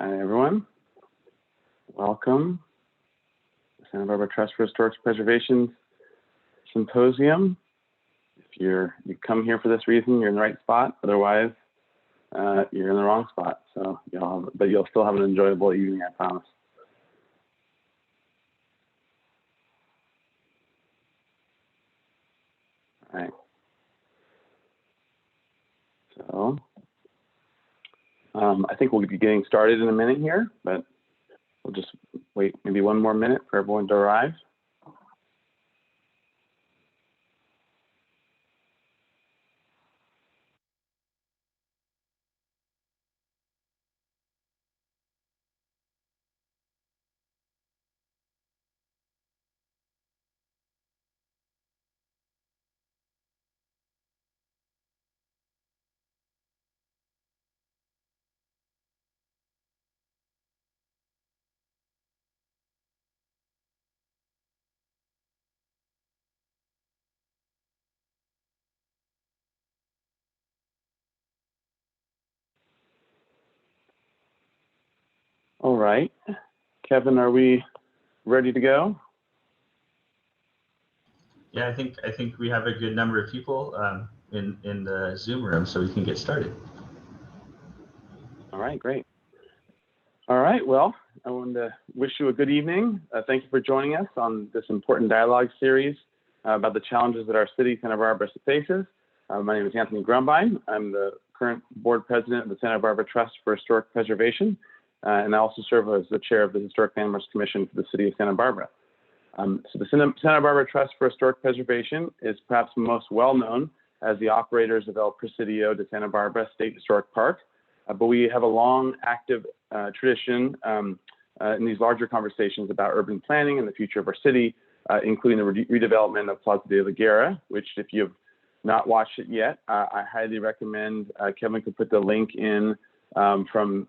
Hi, everyone. Welcome to Santa Barbara Trust for Historic Preservation Symposium. If you come here for this reason, you're in the right spot. Otherwise, you're in the wrong spot. So, but you'll still have an enjoyable evening, I promise. All right. So, I think we'll be getting started in a minute here, but we'll just wait maybe one more minute for everyone to arrive. All right, Kevin, are we ready to go? Yeah, I think we have a good number of people in the Zoom room, so we can get started. All right, great. All right, well, I wanted to wish you a good evening. Thank you for joining us on this important dialogue series about the challenges that our city, Santa Barbara, faces. My name is Anthony Grumbine. I'm the current board president of the Santa Barbara Trust for Historic Preservation, and I also serve as the chair of the Historic Landmarks Commission for the city of Santa Barbara. So the Santa Barbara Trust for Historic Preservation is perhaps most well known as the operators of El Presidio de Santa Barbara State Historic Park, but we have a long active tradition in these larger conversations about urban planning and the future of our city, including the redevelopment of Plaza de la Guerra, which if you've not watched it yet, I highly recommend. Kevin could put the link in from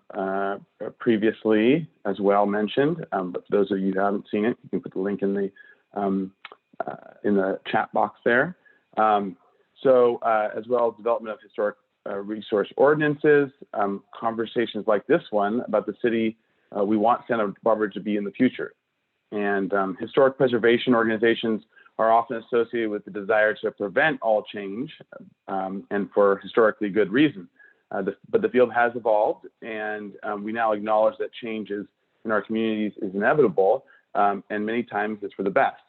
previously as well mentioned, but for those of you who haven't seen it, you can put the link in the chat box there. As well as development of historic resource ordinances, conversations like this one about the city we want Santa Barbara to be in the future. And historic preservation organizations are often associated with the desire to prevent all change and for historically good reason. But the field has evolved, and we now acknowledge that changes in our communities is inevitable, and many times it's for the best.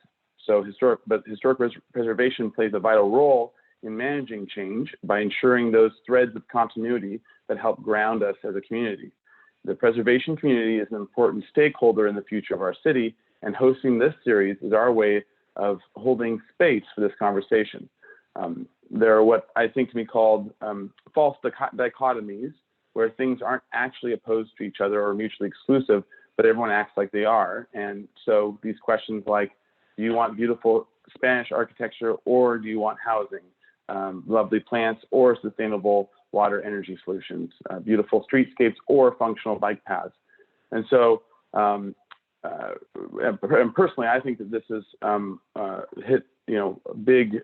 So historic preservation plays a vital role in managing change by ensuring those threads of continuity that help ground us as a community. The preservation community is an important stakeholder in the future of our city, and hosting this series is our way of holding space for this conversation. There are what I think to be called false dichotomies, where things aren't actually opposed to each other or mutually exclusive, but everyone acts like they are. And so these questions like, do you want beautiful Spanish architecture, or do you want housing, lovely plants, or sustainable water energy solutions, beautiful streetscapes, or functional bike paths? And so, and personally, I think that this has hit, big,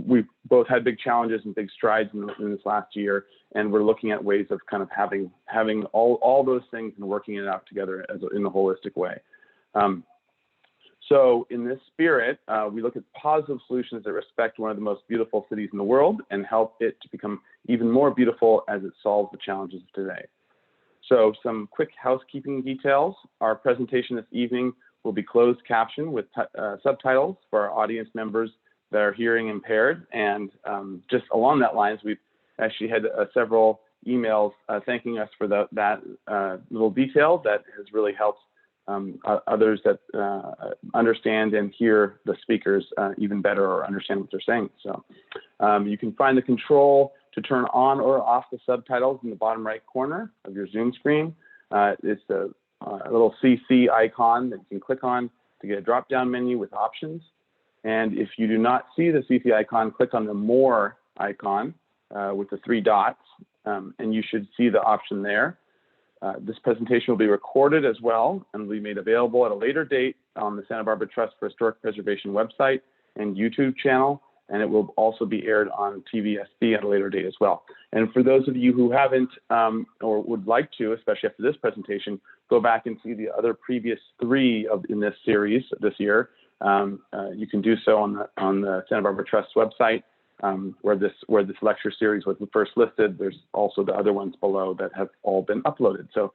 we've both had big challenges and big strides in this last year, and we're looking at ways of kind of having all those things and working it out together in a holistic way. So in this spirit, we look at positive solutions that respect one of the most beautiful cities in the world and help it to become even more beautiful as it solves the challenges of today. So some quick housekeeping details. Our presentation this evening will be closed captioned with subtitles for our audience members that are hearing impaired. And just along that lines, we've actually had several emails thanking us for that little detail that has really helped others that understand and hear the speakers even better or understand what they're saying. So you can find the control to turn on or off the subtitles in the bottom right corner of your Zoom screen. It's a little CC icon that you can click on to get a drop-down menu with options. And if you do not see the CC icon, click on the More icon with the 3 dots, and you should see the option there. This presentation will be recorded as well and will be made available at a later date on the Santa Barbara Trust for Historic Preservation website and YouTube channel, and it will also be aired on TVSB at a later date as well. And for those of you who haven't or would like to, especially after this presentation, go back and see the other previous 3 in this series this year. You can do so on the Santa Barbara Trust website, where this lecture series was first listed. There's also the other ones below that have all been uploaded. So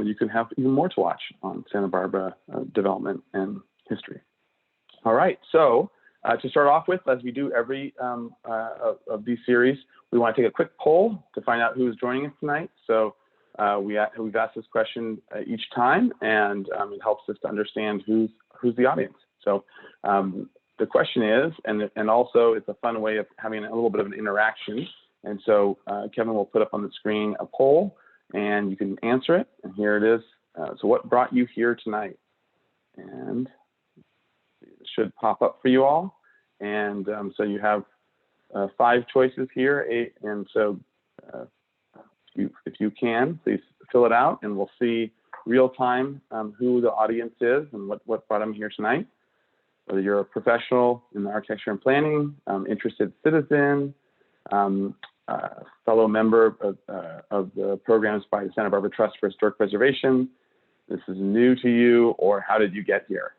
you can have even more to watch on Santa Barbara development and history. All right, so to start off with, as we do every of these series, we want to take a quick poll to find out who is joining us tonight. So we've asked this question each time, and it helps us to understand who's the audience. So the question is, and also it's a fun way of having a little bit of an interaction. And so Kevin will put up on the screen a poll, and you can answer it. And here it is. So what brought you here tonight? And it should pop up for you all. And so you have 5 choices here. And so if you can, please fill it out, and we'll see real time who the audience is and what brought them here tonight. Whether you're a professional in the architecture and planning, interested citizen, fellow member of the programs by the Santa Barbara Trust for Historic Preservation, this is new to you, or how did you get here?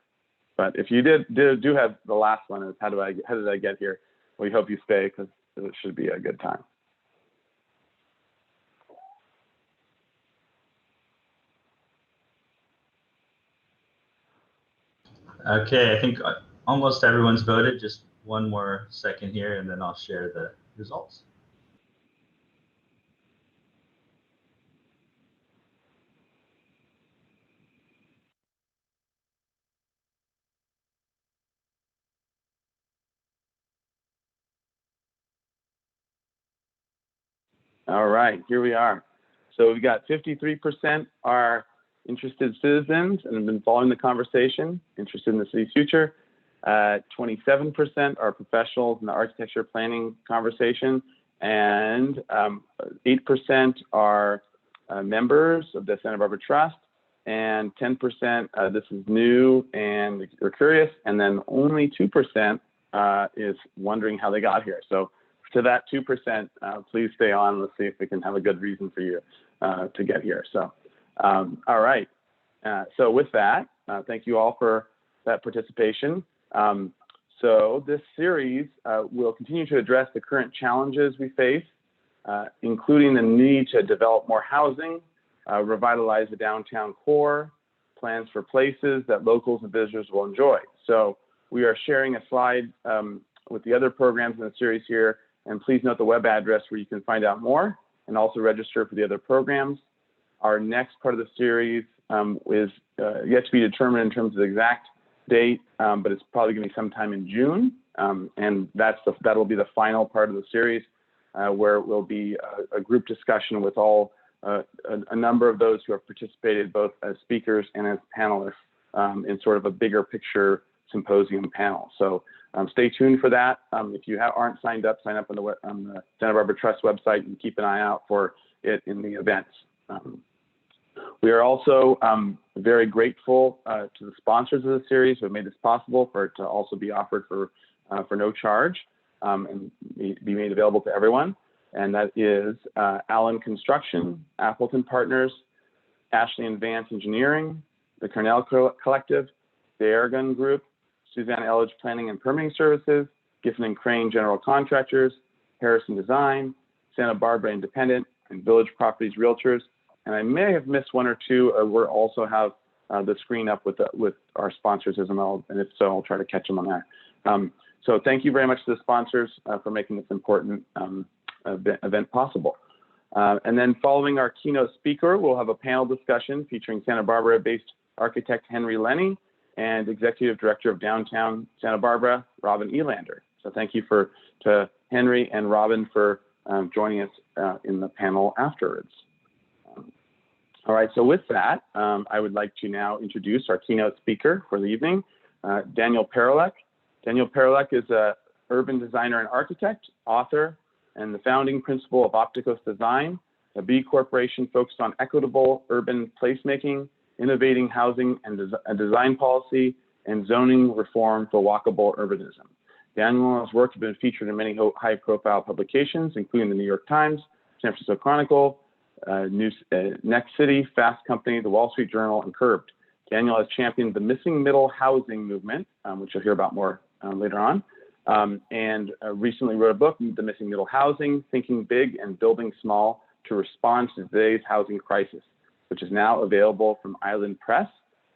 But if you do have the last one, is how did I get here? We hope you stay, because it should be a good time. Okay, I think almost everyone's voted. Just one more second here, and then I'll share the results. All right, here we are. So we've got 53% are interested citizens and have been following the conversation, interested in the city's future. 27% are professionals in the architecture planning conversation, and 8% are members of the Santa Barbara Trust, and 10% this is new and you're curious, and then only 2% is wondering how they got here. So to that 2%, please stay on. Let's see if we can have a good reason for you to get here. So, all right. So with that, thank you all for that participation. So this series will continue to address the current challenges we face, including the need to develop more housing, revitalize the downtown core, plans for places that locals and visitors will enjoy. So we are sharing a slide with the other programs in the series here. And please note the web address where you can find out more and also register for the other programs. Our next part of the series is yet to be determined in terms of the exact date, but it's probably going to be sometime in June. And that'll be the final part of the series where it will be a group discussion with all a number of those who have participated both as speakers and as panelists in sort of a bigger picture symposium panel. So stay tuned for that. If you aren't signed up, sign up on the Santa Barbara Trust website and keep an eye out for it in the events. We are also very grateful to the sponsors of the series who have made this possible for it to also be offered for no charge and be made available to everyone. And that is Allen Construction, Appleton Partners, Ashley and Vance Engineering, the Cornell Collective, the Aragon Group, Susanna Elledge Planning and Permitting Services, Giffen and Crane General Contractors, Harrison Design, Santa Barbara Independent, and Village Properties Realtors. And I may have missed one or two. We'll also have the screen up with our sponsors as well, and if so, I'll try to catch them on there. So thank you very much to the sponsors for making this important event possible. And then following our keynote speaker, we'll have a panel discussion featuring Santa Barbara-based architect Henry Lenny and Executive Director of Downtown Santa Barbara, Robin Elander. So thank you to Henry and Robin for joining us in the panel afterwards. All right, so with that, I would like to now introduce our keynote speaker for the evening, Daniel Parolek. Daniel Parolek is an urban designer and architect, author, and the founding principal of Opticos Design, a B corporation focused on equitable urban placemaking, innovating housing and design policy, and zoning reform for walkable urbanism. Daniel and his work have been featured in many high-profile publications, including the New York Times, San Francisco Chronicle, Next City, Fast Company, the Wall Street Journal, and Curbed. Daniel has championed the missing middle housing movement, which you'll hear about more later on, and recently wrote a book, The Missing Middle Housing, Thinking Big and Building Small to Respond to Today's Housing Crisis, which is now available from Island Press.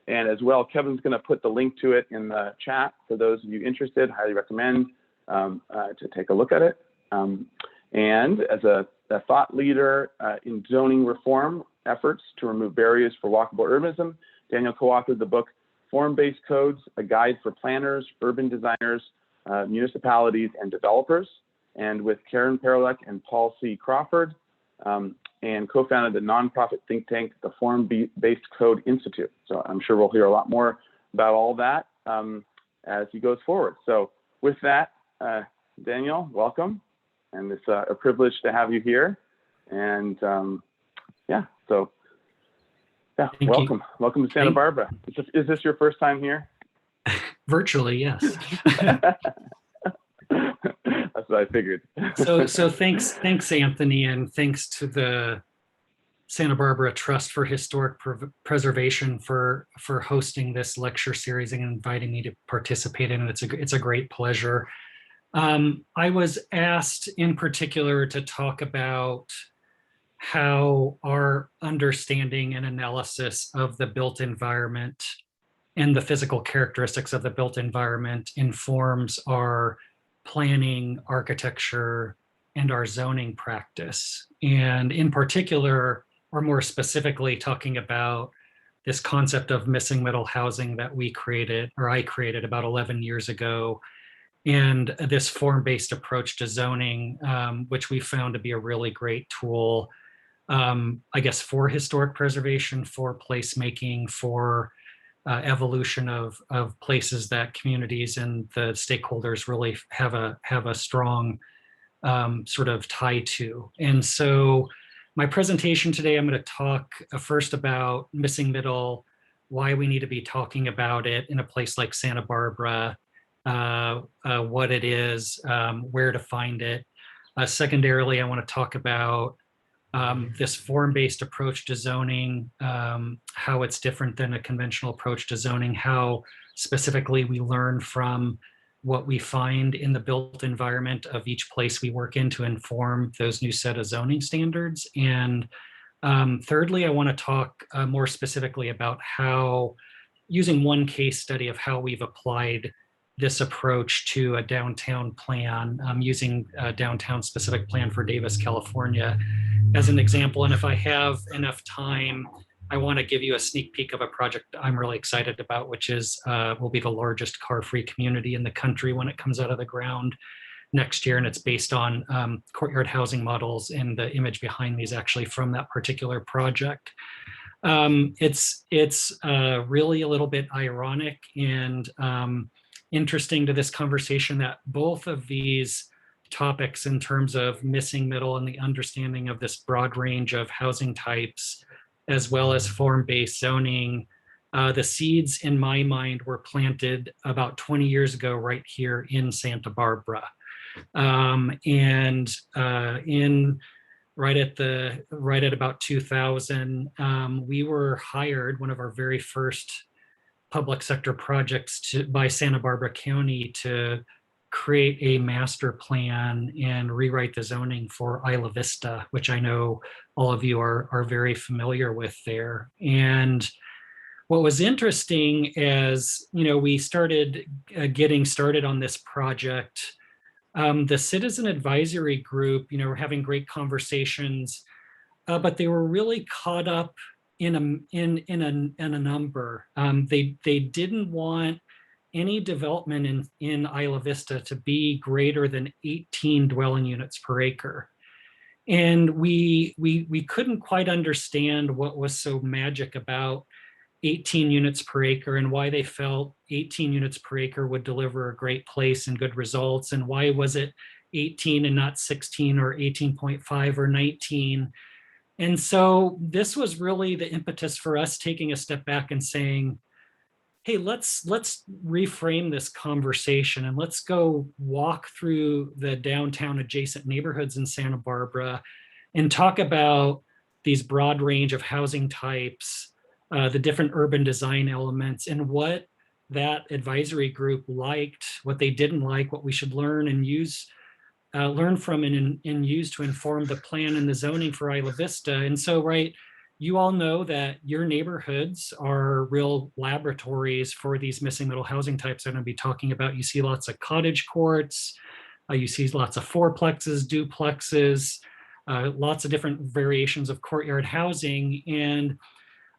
And as well, Kevin's going to put the link to it in the chat for those of you interested. Highly recommend to take a look at it. And as a thought leader in zoning reform efforts to remove barriers for walkable urbanism, Daniel co-authored the book Form-Based Codes, a guide for planners, urban designers, municipalities, and developers. And with Karen Parolek and Paul C. Crawford, and co-founded the nonprofit think tank, the Form-Based Code Institute. So I'm sure we'll hear a lot more about all that as he goes forward. So with that, Daniel, welcome. And it's a privilege to have you here. And welcome. Welcome to Santa Barbara. Is this your first time here? Virtually, yes. That's what I figured. So thanks, Anthony, and thanks to the Santa Barbara Trust for Historic Preservation for hosting this lecture series and inviting me to participate in it. It's a great pleasure. I was asked in particular to talk about how our understanding and analysis of the built environment and the physical characteristics of the built environment informs our planning, architecture, and our zoning practice. And in particular, or more specifically, talking about this concept of missing middle housing that we created, or I created about 11 years ago, and this form-based approach to zoning, which we found to be a really great tool, I guess, for historic preservation, for placemaking, for evolution of places that communities and the stakeholders really have a strong sort of tie to. And so my presentation today, I'm going to talk first about missing middle, why we need to be talking about it in a place like Santa Barbara, what it is, where to find it. Secondarily, I want to talk about this form-based approach to zoning, how it's different than a conventional approach to zoning, how specifically we learn from what we find in the built environment of each place we work in to inform those new set of zoning standards. And thirdly, I want to talk more specifically about how, using one case study of how we've applied this approach to a downtown plan, using a downtown specific plan for Davis, California as an example. And if I have enough time, I want to give you a sneak peek of a project I'm really excited about, which is will be the largest car-free community in the country when it comes out of the ground next year. And it's based on courtyard housing models. And the image behind me is actually from that particular project. It's really a little bit ironic and interesting to this conversation that both of these topics, in terms of missing middle and the understanding of this broad range of housing types, as well as form-based zoning, the seeds in my mind were planted about 20 years ago right here in Santa Barbara. And right at about 2000, we were hired, one of our very first public sector projects by Santa Barbara County, to create a master plan and rewrite the zoning for Isla Vista, which I know all of you are very familiar with there. And what was interesting as we started getting started on this project, the citizen advisory group, were having great conversations, but they were really caught up in a number. They didn't want any development in Isla Vista to be greater than 18 dwelling units per acre. And we couldn't quite understand what was so magic about 18 units per acre and why they felt 18 units per acre would deliver a great place and good results. And why was it 18 and not 16 or 18.5 or 19? And so this was really the impetus for us taking a step back and saying, hey, let's reframe this conversation and let's go walk through the downtown adjacent neighborhoods in Santa Barbara and talk about these broad range of housing types, the different urban design elements, and what that advisory group liked, what they didn't like, what we should learn and use, learn from and use to inform the plan and the zoning for Isla Vista. And so, right, you all know that your neighborhoods are real laboratories for these missing middle housing types I'm going to be talking about. You see lots of cottage courts, you see lots of fourplexes, duplexes, lots of different variations of courtyard housing. And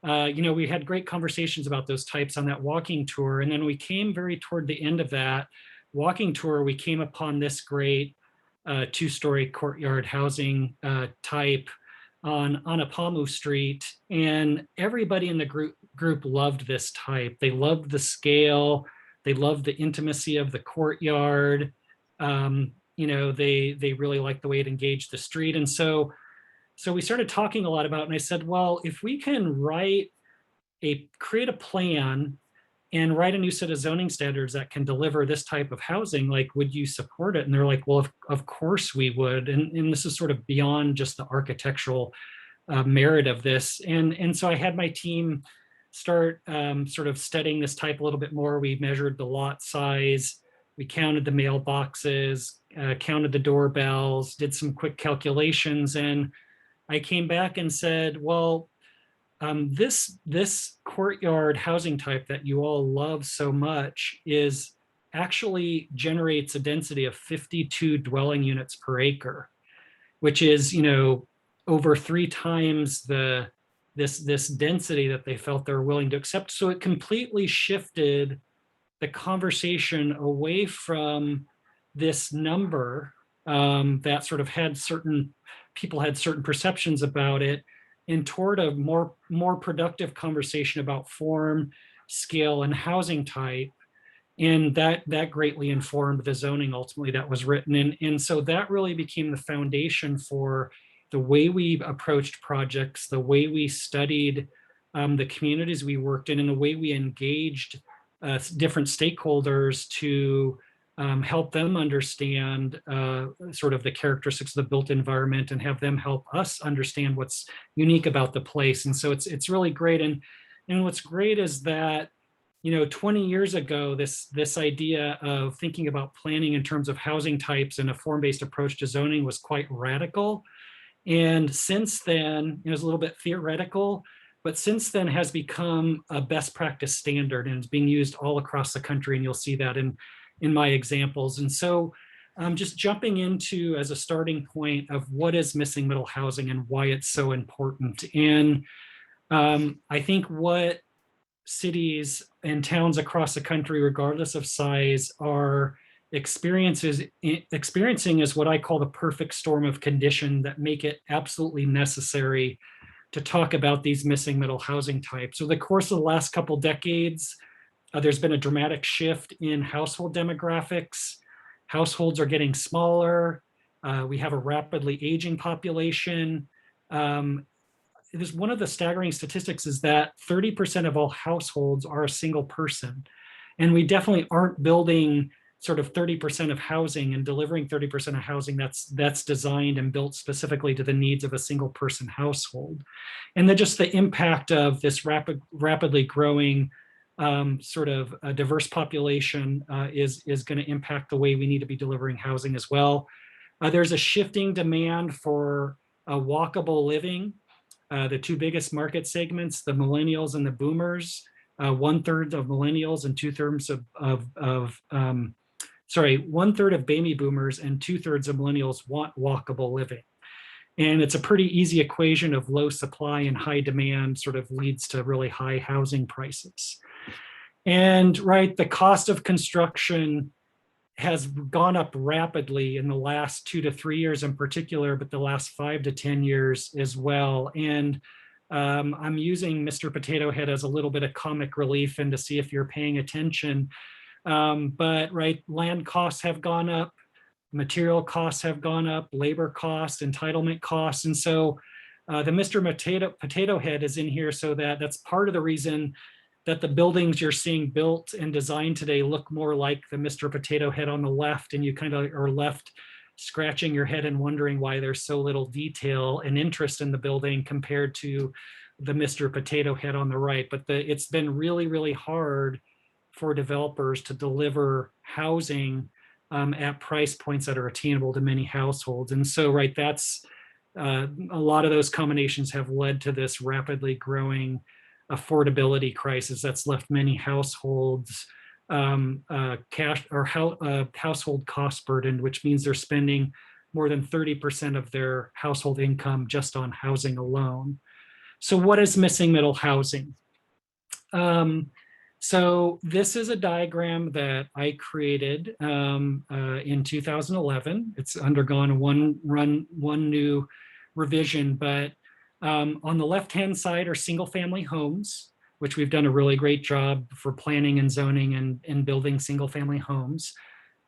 we had great conversations about those types on that walking tour. And then we came very toward the end of that walking tour, we came upon this great two-story courtyard housing type on Apamu Street. And everybody in the group loved this type. They loved the scale. They loved the intimacy of the courtyard. They really liked the way it engaged the street. And so we started talking a lot about it, and I said, well, if we can create a plan and write a new set of zoning standards that can deliver this type of housing, like, would you support it? And they're like, well, of course we would. And this is sort of beyond just the architectural merit of this. And so I had my team start sort of studying this type a little bit more. We measured the lot size, we counted the mailboxes, counted the doorbells, did some quick calculations, and I came back and said, well, this courtyard housing type that you all love so much actually generates a density of 52 dwelling units per acre, which is, over 3 times this density that they felt they were willing to accept. So it completely shifted the conversation away from this number that sort of people had certain perceptions about it, and toward a more productive conversation about form, scale, and housing type. And that greatly informed the zoning ultimately that was written. And so that really became the foundation for the way we approached projects, the way we studied the communities we worked in, and the way we engaged different stakeholders to help them understand sort of the characteristics of the built environment, and have them help us understand what's unique about the place. And so it's really great. And what's great is that 20 years ago, this idea of thinking about planning in terms of housing types and a form-based approach to zoning was quite radical. And since then, it was a little bit theoretical, but since then has become a best practice standard, and is being used all across the country. And you'll see that in my examples. And so just jumping into, as a starting point, of what is missing middle housing and why it's so important. And I think what cities and towns across the country, regardless of size, are experiencing is what I call the perfect storm of condition that make it absolutely necessary to talk about these missing middle housing types. So the course of the last couple decades, there's been a dramatic shift in household demographics. Households are getting smaller. We have a rapidly aging population. There's one of the staggering statistics is that 30% of all households are a single person. And we definitely aren't building sort of 30% of housing and delivering 30% of housing that's designed and built specifically to the needs of a single person household. And then just the impact of this rapidly growing sort of a diverse population is going to impact the way we need to be delivering housing as well. There's a shifting demand for walkable living. The 2 biggest market segments, the millennials and the boomers, 1/3 of millennials and 2/3 1/3 of baby boomers and 2/3 of millennials want walkable living. And it's a pretty easy equation of low supply and high demand sort of leads to really high housing prices. And the cost of construction has gone up rapidly in the last 2 to 3 years in particular, but the last 5 to 10 years as well. And I'm using Mr. Potato Head as a little bit of comic relief and to see if you're paying attention. But land costs have gone up, material costs have gone up, labor costs, entitlement costs. And so the Mr. Potato Head is in here so that's part of the reason that the buildings you're seeing built and designed today look more like the Mr. Potato Head on the left, and you kind of are left scratching your head and wondering why there's so little detail and interest in the building compared to the Mr. Potato Head on the right. But it's been really, really hard for developers to deliver housing at price points that are attainable to many households. And so, right, that's a lot of those combinations have led to this rapidly growing affordability crisis that's left many households household cost burdened, which means they're spending more than 30% of their household income just on housing alone. So what is missing middle housing? So this is a diagram that I created in 2011. It's undergone one new revision, but on the left-hand side are single-family homes, which we've done a really great job for planning and zoning and building single-family homes.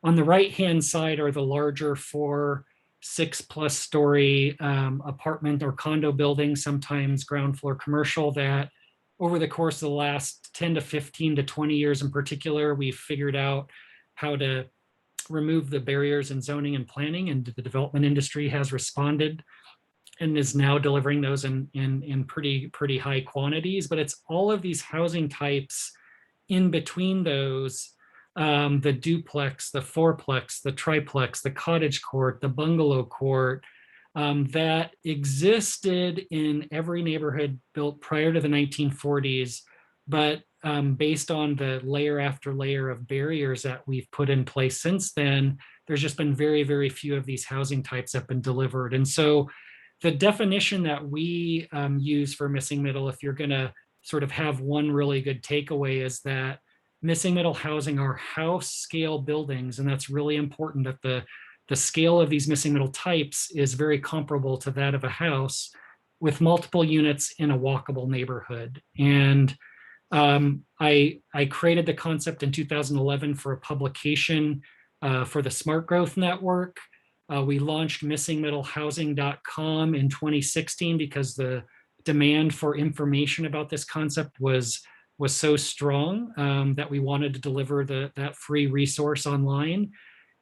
On the right-hand side are the larger 4, 6+ story apartment or condo buildings, sometimes ground floor commercial, that over the course of the last 10 to 15 to 20 years in particular, we've figured out how to remove the barriers in zoning and planning, and the development industry has responded and is now delivering those in pretty high quantities. But it's all of these housing types in between those, the duplex, the fourplex, the triplex, the cottage court, the bungalow court, that existed in every neighborhood built prior to the 1940s, but based on the layer after layer of barriers that we've put in place since then, there's just been very, very few of these housing types that have been delivered. And so the definition that we use for missing middle, if you're gonna sort of have one really good takeaway, is that missing middle housing are house scale buildings. And that's really important, that the scale of these missing middle types is very comparable to that of a house with multiple units in a walkable neighborhood. And I created the concept in 2011 for a publication for the Smart Growth Network. We launched missingmiddlehousing.com in 2016 because the demand for information about this concept was so strong that we wanted to deliver that free resource online.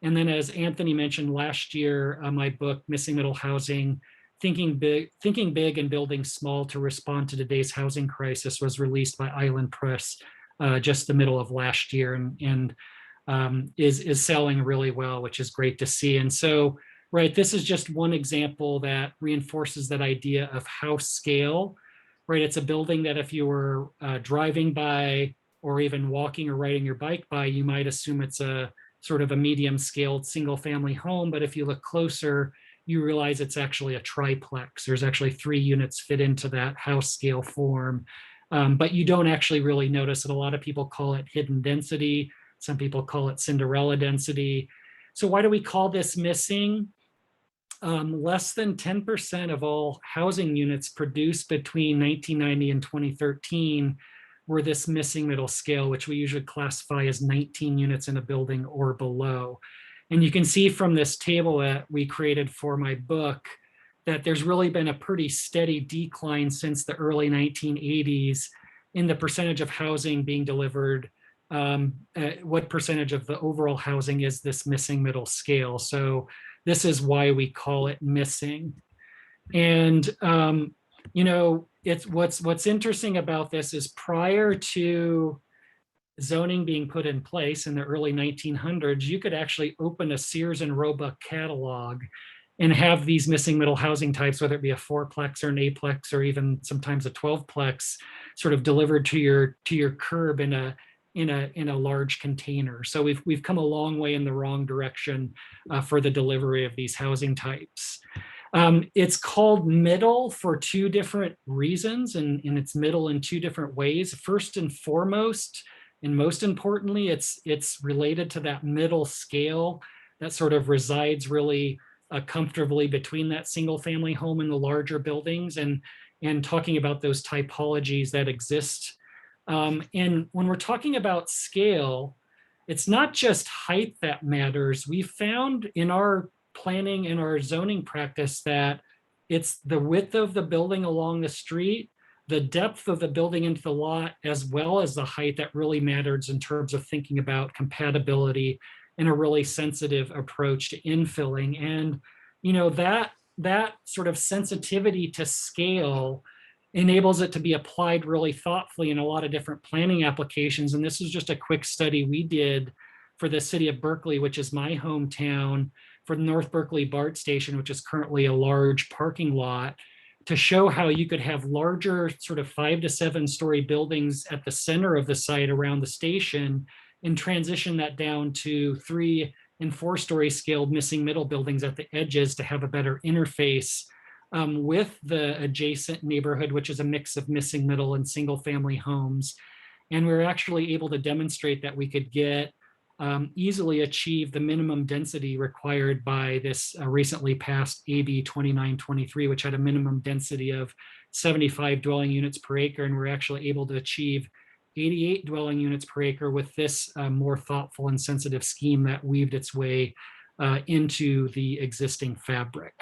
And then, as Anthony mentioned last year, my book, Missing Middle Housing, Thinking Big and Building Small to Respond to Today's Housing Crisis, was released by Island Press just the middle of last year, and is selling really well, which is great to see. And so, right, this is just one example that reinforces that idea of house scale, right? It's a building that if you were driving by or even walking or riding your bike by, you might assume it's a sort of a medium scaled single family home. But if you look closer, you realize it's actually a triplex. There's actually 3 units fit into that house scale form. But you don't actually really notice it. A lot of people call it hidden density. Some people call it Cinderella density. So why do we call this missing? Less than 10% of all housing units produced between 1990 and 2013 were this missing middle scale, which we usually classify as 19 units in a building or below. And you can see from this table that we created for my book that there's really been a pretty steady decline since the early 1980s in the percentage of housing being delivered. What percentage of the overall housing is this missing middle scale? So this is why we call it missing. And it's what's interesting about this is, prior to zoning being put in place in the early 1900s, you could actually open a Sears and Roebuck catalog and have these missing middle housing types, whether it be a 4-plex or an 8-plex or even sometimes a 12-plex, sort of delivered to your curb in a large container. So we've come a long way in the wrong direction for the delivery of these housing types. It's called middle for 2 different reasons, and it's middle in 2 different ways. First and foremost, and most importantly, it's related to that middle scale that sort of resides really comfortably between that single family home and the larger buildings, and talking about those typologies that exist. And when we're talking about scale, it's not just height that matters. We found in our planning and our zoning practice that it's the width of the building along the street the depth of the building into the lot, as well as the height, that really matters in terms of thinking about compatibility and a really sensitive approach to infilling. And, that sort of sensitivity to scale enables it to be applied really thoughtfully in a lot of different planning applications. And this is just a quick study we did for the city of Berkeley, which is my hometown, for the North Berkeley BART station, which is currently a large parking lot, to show how you could have larger sort of 5 to 7 story buildings at the center of the site around the station, and transition that down to 3 and 4 story scaled missing middle buildings at the edges to have a better interface with the adjacent neighborhood, which is a mix of missing middle and single family homes. And we were actually able to demonstrate that we could easily achieve the minimum density required by this recently passed AB 2923, which had a minimum density of 75 dwelling units per acre. And we're actually able to achieve 88 dwelling units per acre with this more thoughtful and sensitive scheme that weaved its way into the existing fabric.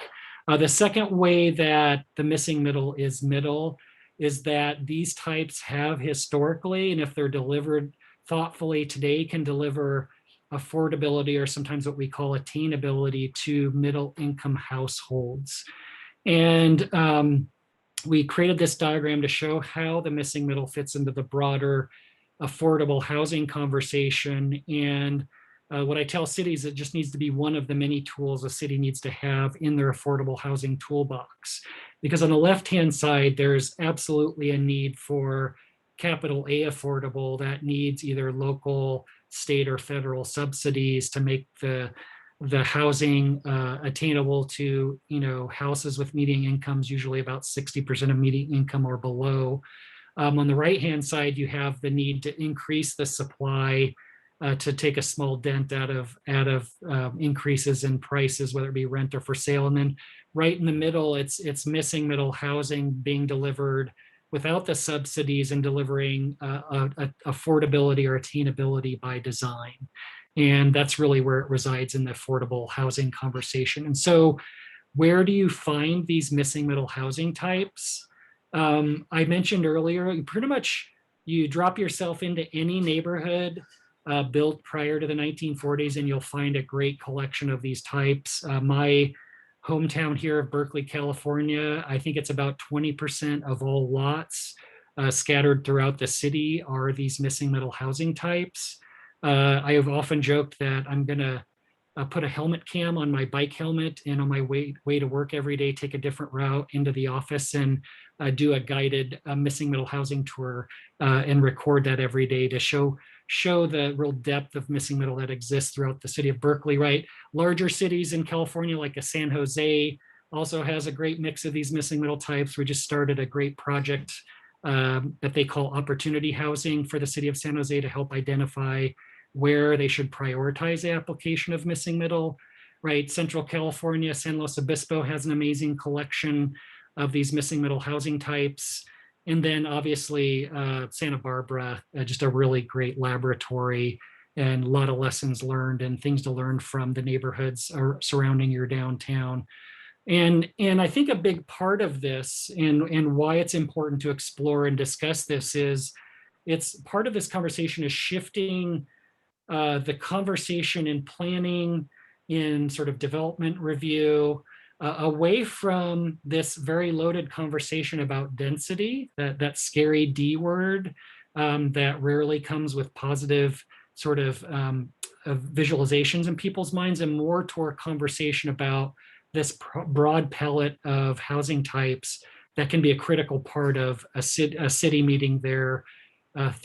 The second way that the missing middle is that these types have historically, and if they're delivered thoughtfully today, can deliver affordability, or sometimes what we call attainability, to middle income households. And we created this diagram to show how the missing middle fits into the broader affordable housing conversation. And what I tell cities, it just needs to be one of the many tools a city needs to have in their affordable housing toolbox. Because on the left-hand side, there's absolutely a need for capital A affordable that needs either local, state, or federal subsidies to make the housing attainable to houses with median incomes, usually about 60% of median income or below. On the right-hand side, you have the need to increase the supply to take a small dent out of increases in prices, whether it be rent or for sale. And then right in the middle, it's missing middle housing being delivered without the subsidies and delivering affordability or attainability by design. And that's really where it resides in the affordable housing conversation. And so where do you find these missing middle housing types? I mentioned earlier, you drop yourself into any neighborhood built prior to the 1940s, and you'll find a great collection of these types. My hometown here of Berkeley, California, I think it's about 20% of all lots scattered throughout the city are these missing middle housing types. I have often joked that I'm gonna put a helmet cam on my bike helmet, and on my way to work every day, take a different route into the office and do a guided missing middle housing tour and record that every day to show the real depth of missing middle that exists throughout the city of Berkeley, right? Larger cities in California, like a San Jose, also has a great mix of these missing middle types. We just started a great project that they call opportunity housing for the city of San Jose to help identify where they should prioritize the application of missing middle, right? Central California, San Luis Obispo has an amazing collection of these missing middle housing types. And then obviously Santa Barbara, just a really great laboratory and a lot of lessons learned and things to learn from the neighborhoods surrounding your downtown. And I think a big part of this and why it's important to explore and discuss this is it's part of this conversation is shifting the conversation in planning, in sort of development review, away from this very loaded conversation about density, that scary D word that rarely comes with positive sort of visualizations in people's minds, and more toward conversation about this broad palette of housing types that can be a critical part of a city meeting their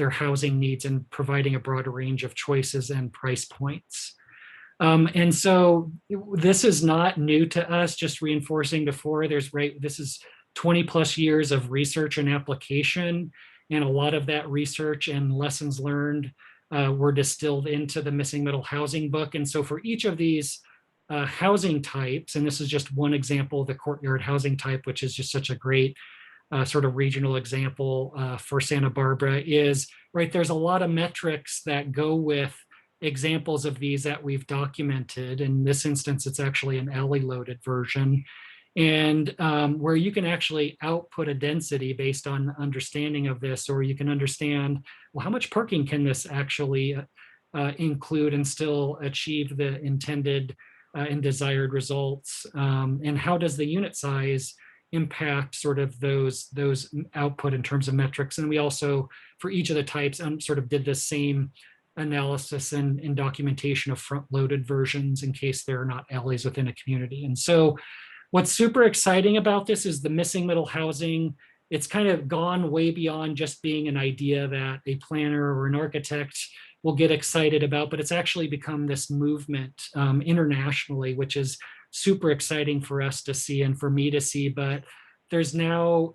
housing needs and providing a broader range of choices and price points. And so this is not new to us, just reinforcing before this is 20 plus years of research and application. And a lot of that research and lessons learned were distilled into the Missing Middle Housing book. And so for each of these housing types, and this is just one example of the courtyard housing type, which is just such a great sort of regional example for Santa Barbara, is right, there's a lot of metrics that go with examples of these that we've documented. In this instance, it's actually an alley loaded version. and where you can actually output a density based on understanding of this, or you can understand, well, how much parking can this actually include and still achieve the intended and desired results, and how does the unit size impact sort of those output in terms of metrics. And we also, for each of the types, sort of did the same analysis and documentation of front-loaded versions in case there are not alleys within a community. And so what's super exciting about this is the missing middle housing. It's kind of gone way beyond just being an idea that a planner or an architect will get excited about, but it's actually become this movement internationally, which is super exciting for us to see and for me to see. But there's now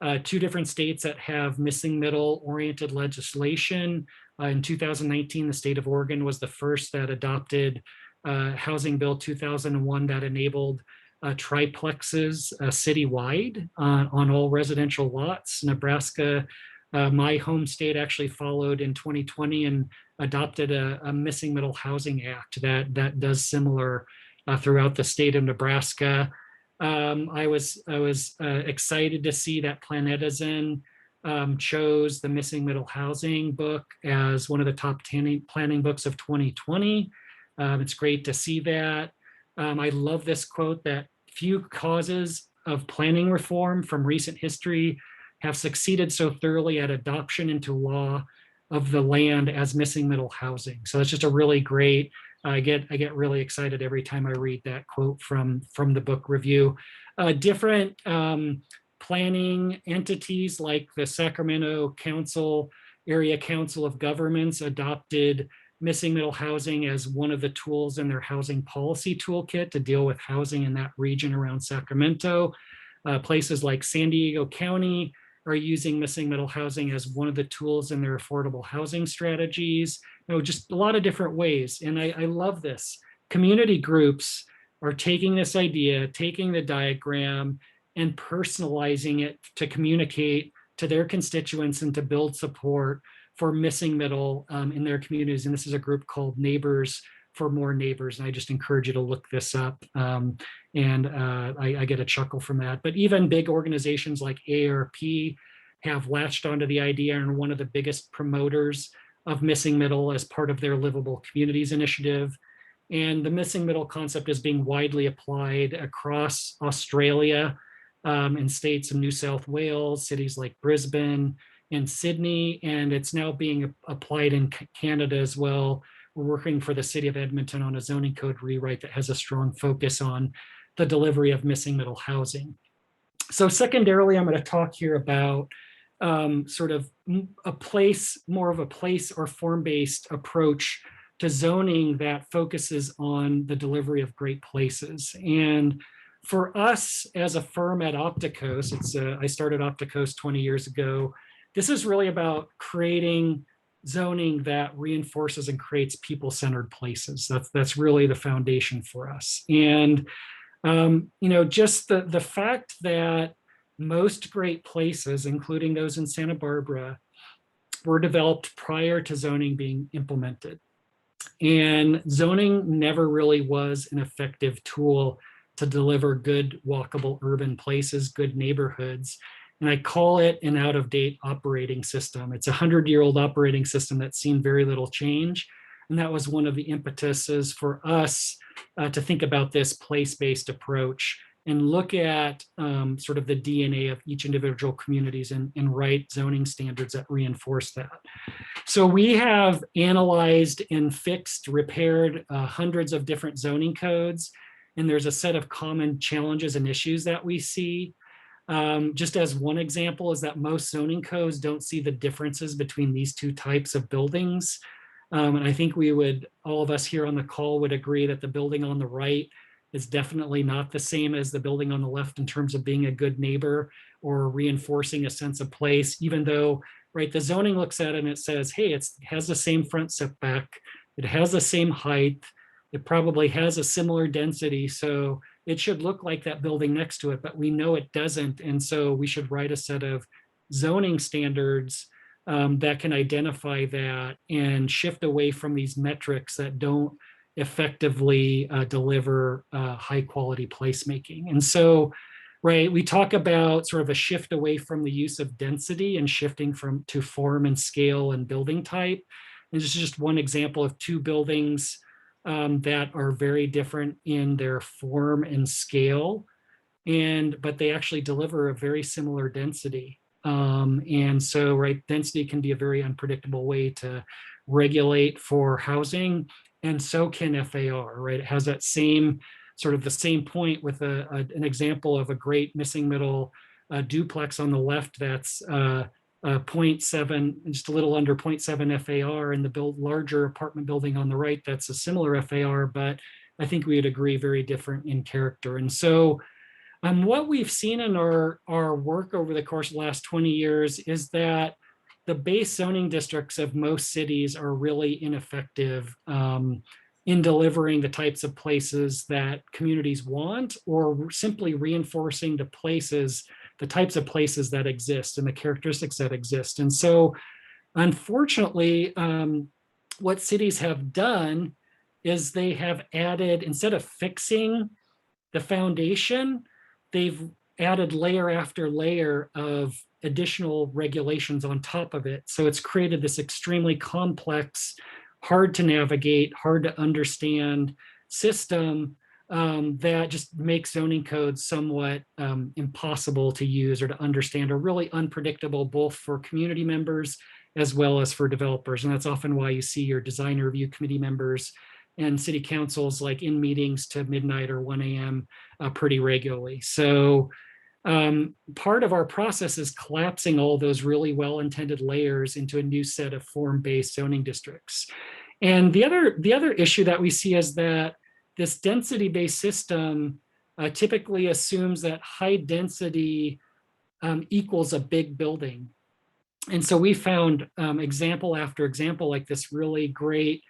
2 different states that have missing middle oriented legislation. In 2019, the state of Oregon was the first that adopted Housing Bill 2001 that enabled triplexes citywide on all residential lots. Nebraska, my home state, actually followed in 2020 and adopted a missing middle housing act that does similar throughout the state of Nebraska. I was excited to see that Planetizen chose the Missing Middle Housing book as one of the top 10 planning books of 2020. It's great to see that. I love this quote that few causes of planning reform from recent history have succeeded so thoroughly at adoption into law of the land as missing middle housing. So it's just a really great, I get really excited every time I read that quote from the book review. Different planning entities like the Sacramento Area Council of Governments adopted missing middle housing as one of the tools in their housing policy toolkit to deal with housing in that region around Sacramento. Places like San Diego County are using missing middle housing as one of the tools in their affordable housing strategies. Just a lot of different ways. And I love this. Community groups are taking this idea, taking the diagram, and personalizing it to communicate to their constituents and to build support for missing middle in their communities. And this is a group called Neighbors for More Neighbors. And I just encourage you to look this up. I get a chuckle from that. But even big organizations like AARP have latched onto the idea and are one of the biggest promoters of missing middle as part of their Livable Communities initiative. And the missing middle concept is being widely applied across Australia, in states of New South Wales, cities like Brisbane and Sydney, and it's now being applied in Canada as well. We're working for the city of Edmonton on a zoning code rewrite that has a strong focus on the delivery of missing middle housing. So secondarily, I'm going to talk here about sort of more of a place or form-based approach to zoning that focuses on the delivery of great places. And for us as a firm at Opticos, I started Opticos 20 years ago. This is really about creating zoning that reinforces and creates people-centered places. That's really the foundation for us. And just the fact that most great places, including those in Santa Barbara, were developed prior to zoning being implemented. And zoning never really was an effective tool to deliver good walkable urban places, good neighborhoods. And I call it an out-of-date operating system. It's a 100-year-old operating system that's seen very little change. And that was one of the impetuses for us to think about this place-based approach and look at sort of the DNA of each individual communities and write zoning standards that reinforce that. So we have analyzed and fixed, repaired hundreds of different zoning codes. And there's a set of common challenges and issues that we see. Just as one example is that most zoning codes don't see the differences between these two types of buildings. And I think all of us here on the call would agree that the building on the right is definitely not the same as the building on the left in terms of being a good neighbor or reinforcing a sense of place, even though, right, the zoning looks at it and it says, hey, it has the same front setback, it has the same height, it probably has a similar density, so it should look like that building next to it, but we know it doesn't. And so we should write a set of zoning standards that can identify that and shift away from these metrics that don't effectively deliver high quality placemaking. And so, right, we talk about sort of a shift away from the use of density and shifting to form and scale and building type. And this is just one example of two buildings that are very different in their form and scale, but they actually deliver a very similar density. And so, right, density can be a very unpredictable way to regulate for housing, and so can FAR, right? It has that same sort of the same point with an example of a great missing middle duplex on the left that's 0.7, just a little under 0.7 FAR, and the larger apartment building on the right that's a similar FAR, but I think we would agree very different in character. And so what we've seen in our work over the course of the last 20 years is that the base zoning districts of most cities are really ineffective in delivering the types of places that communities want, or simply reinforcing the types of places that exist and the characteristics that exist. And so, unfortunately, what cities have done is they have added, instead of fixing the foundation, they've added layer after layer of additional regulations on top of it. So it's created this extremely complex, hard to navigate, hard to understand system that just makes zoning codes somewhat impossible to use or to understand, or really unpredictable, both for community members as well as for developers. And that's often why you see your design review committee members and city councils like in meetings to midnight or 1 a.m. Pretty regularly. So part of our process is collapsing all those really well-intended layers into a new set of form-based zoning districts. And the other issue that we see is that this density-based system typically assumes that high density equals a big building. And so we found example after example, like this really great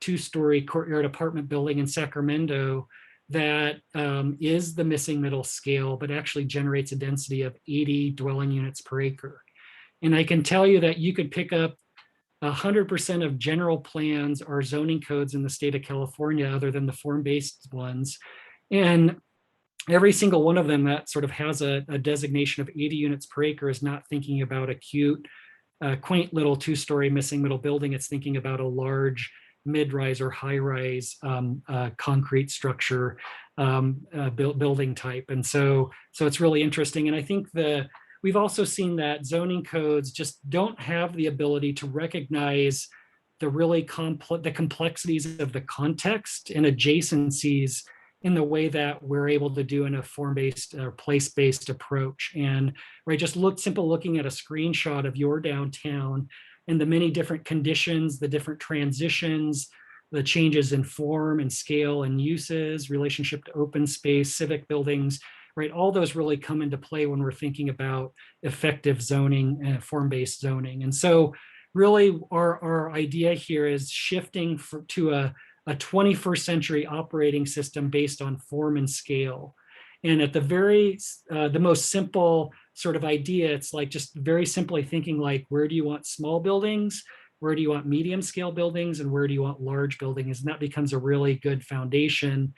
2-story courtyard apartment building in Sacramento that is the missing middle scale, but actually generates a density of 80 dwelling units per acre. And I can tell you that you could pick up 100% of general plans or zoning codes in the state of California, other than the form-based ones. And every single one of them that sort of has a designation of 80 units per acre is not thinking about a cute, quaint little 2-story missing middle building. It's thinking about a large mid-rise or high-rise concrete structure building type. And so it's really interesting. And I think we've also seen that zoning codes just don't have the ability to recognize the really the complexities of the context and adjacencies in the way that we're able to do in a form-based or place-based approach. And right, just looking at a screenshot of your downtown and the many different conditions, the different transitions, the changes in form and scale and uses, relationship to open space, civic buildings, right? All those really come into play when we're thinking about effective zoning and form-based zoning. And so really our idea here is shifting to a 21st century operating system based on form and scale. And at the most simple sort of idea, it's like just very simply thinking like, where do you want small buildings? Where do you want medium scale buildings? And where do you want large buildings? And that becomes a really good foundation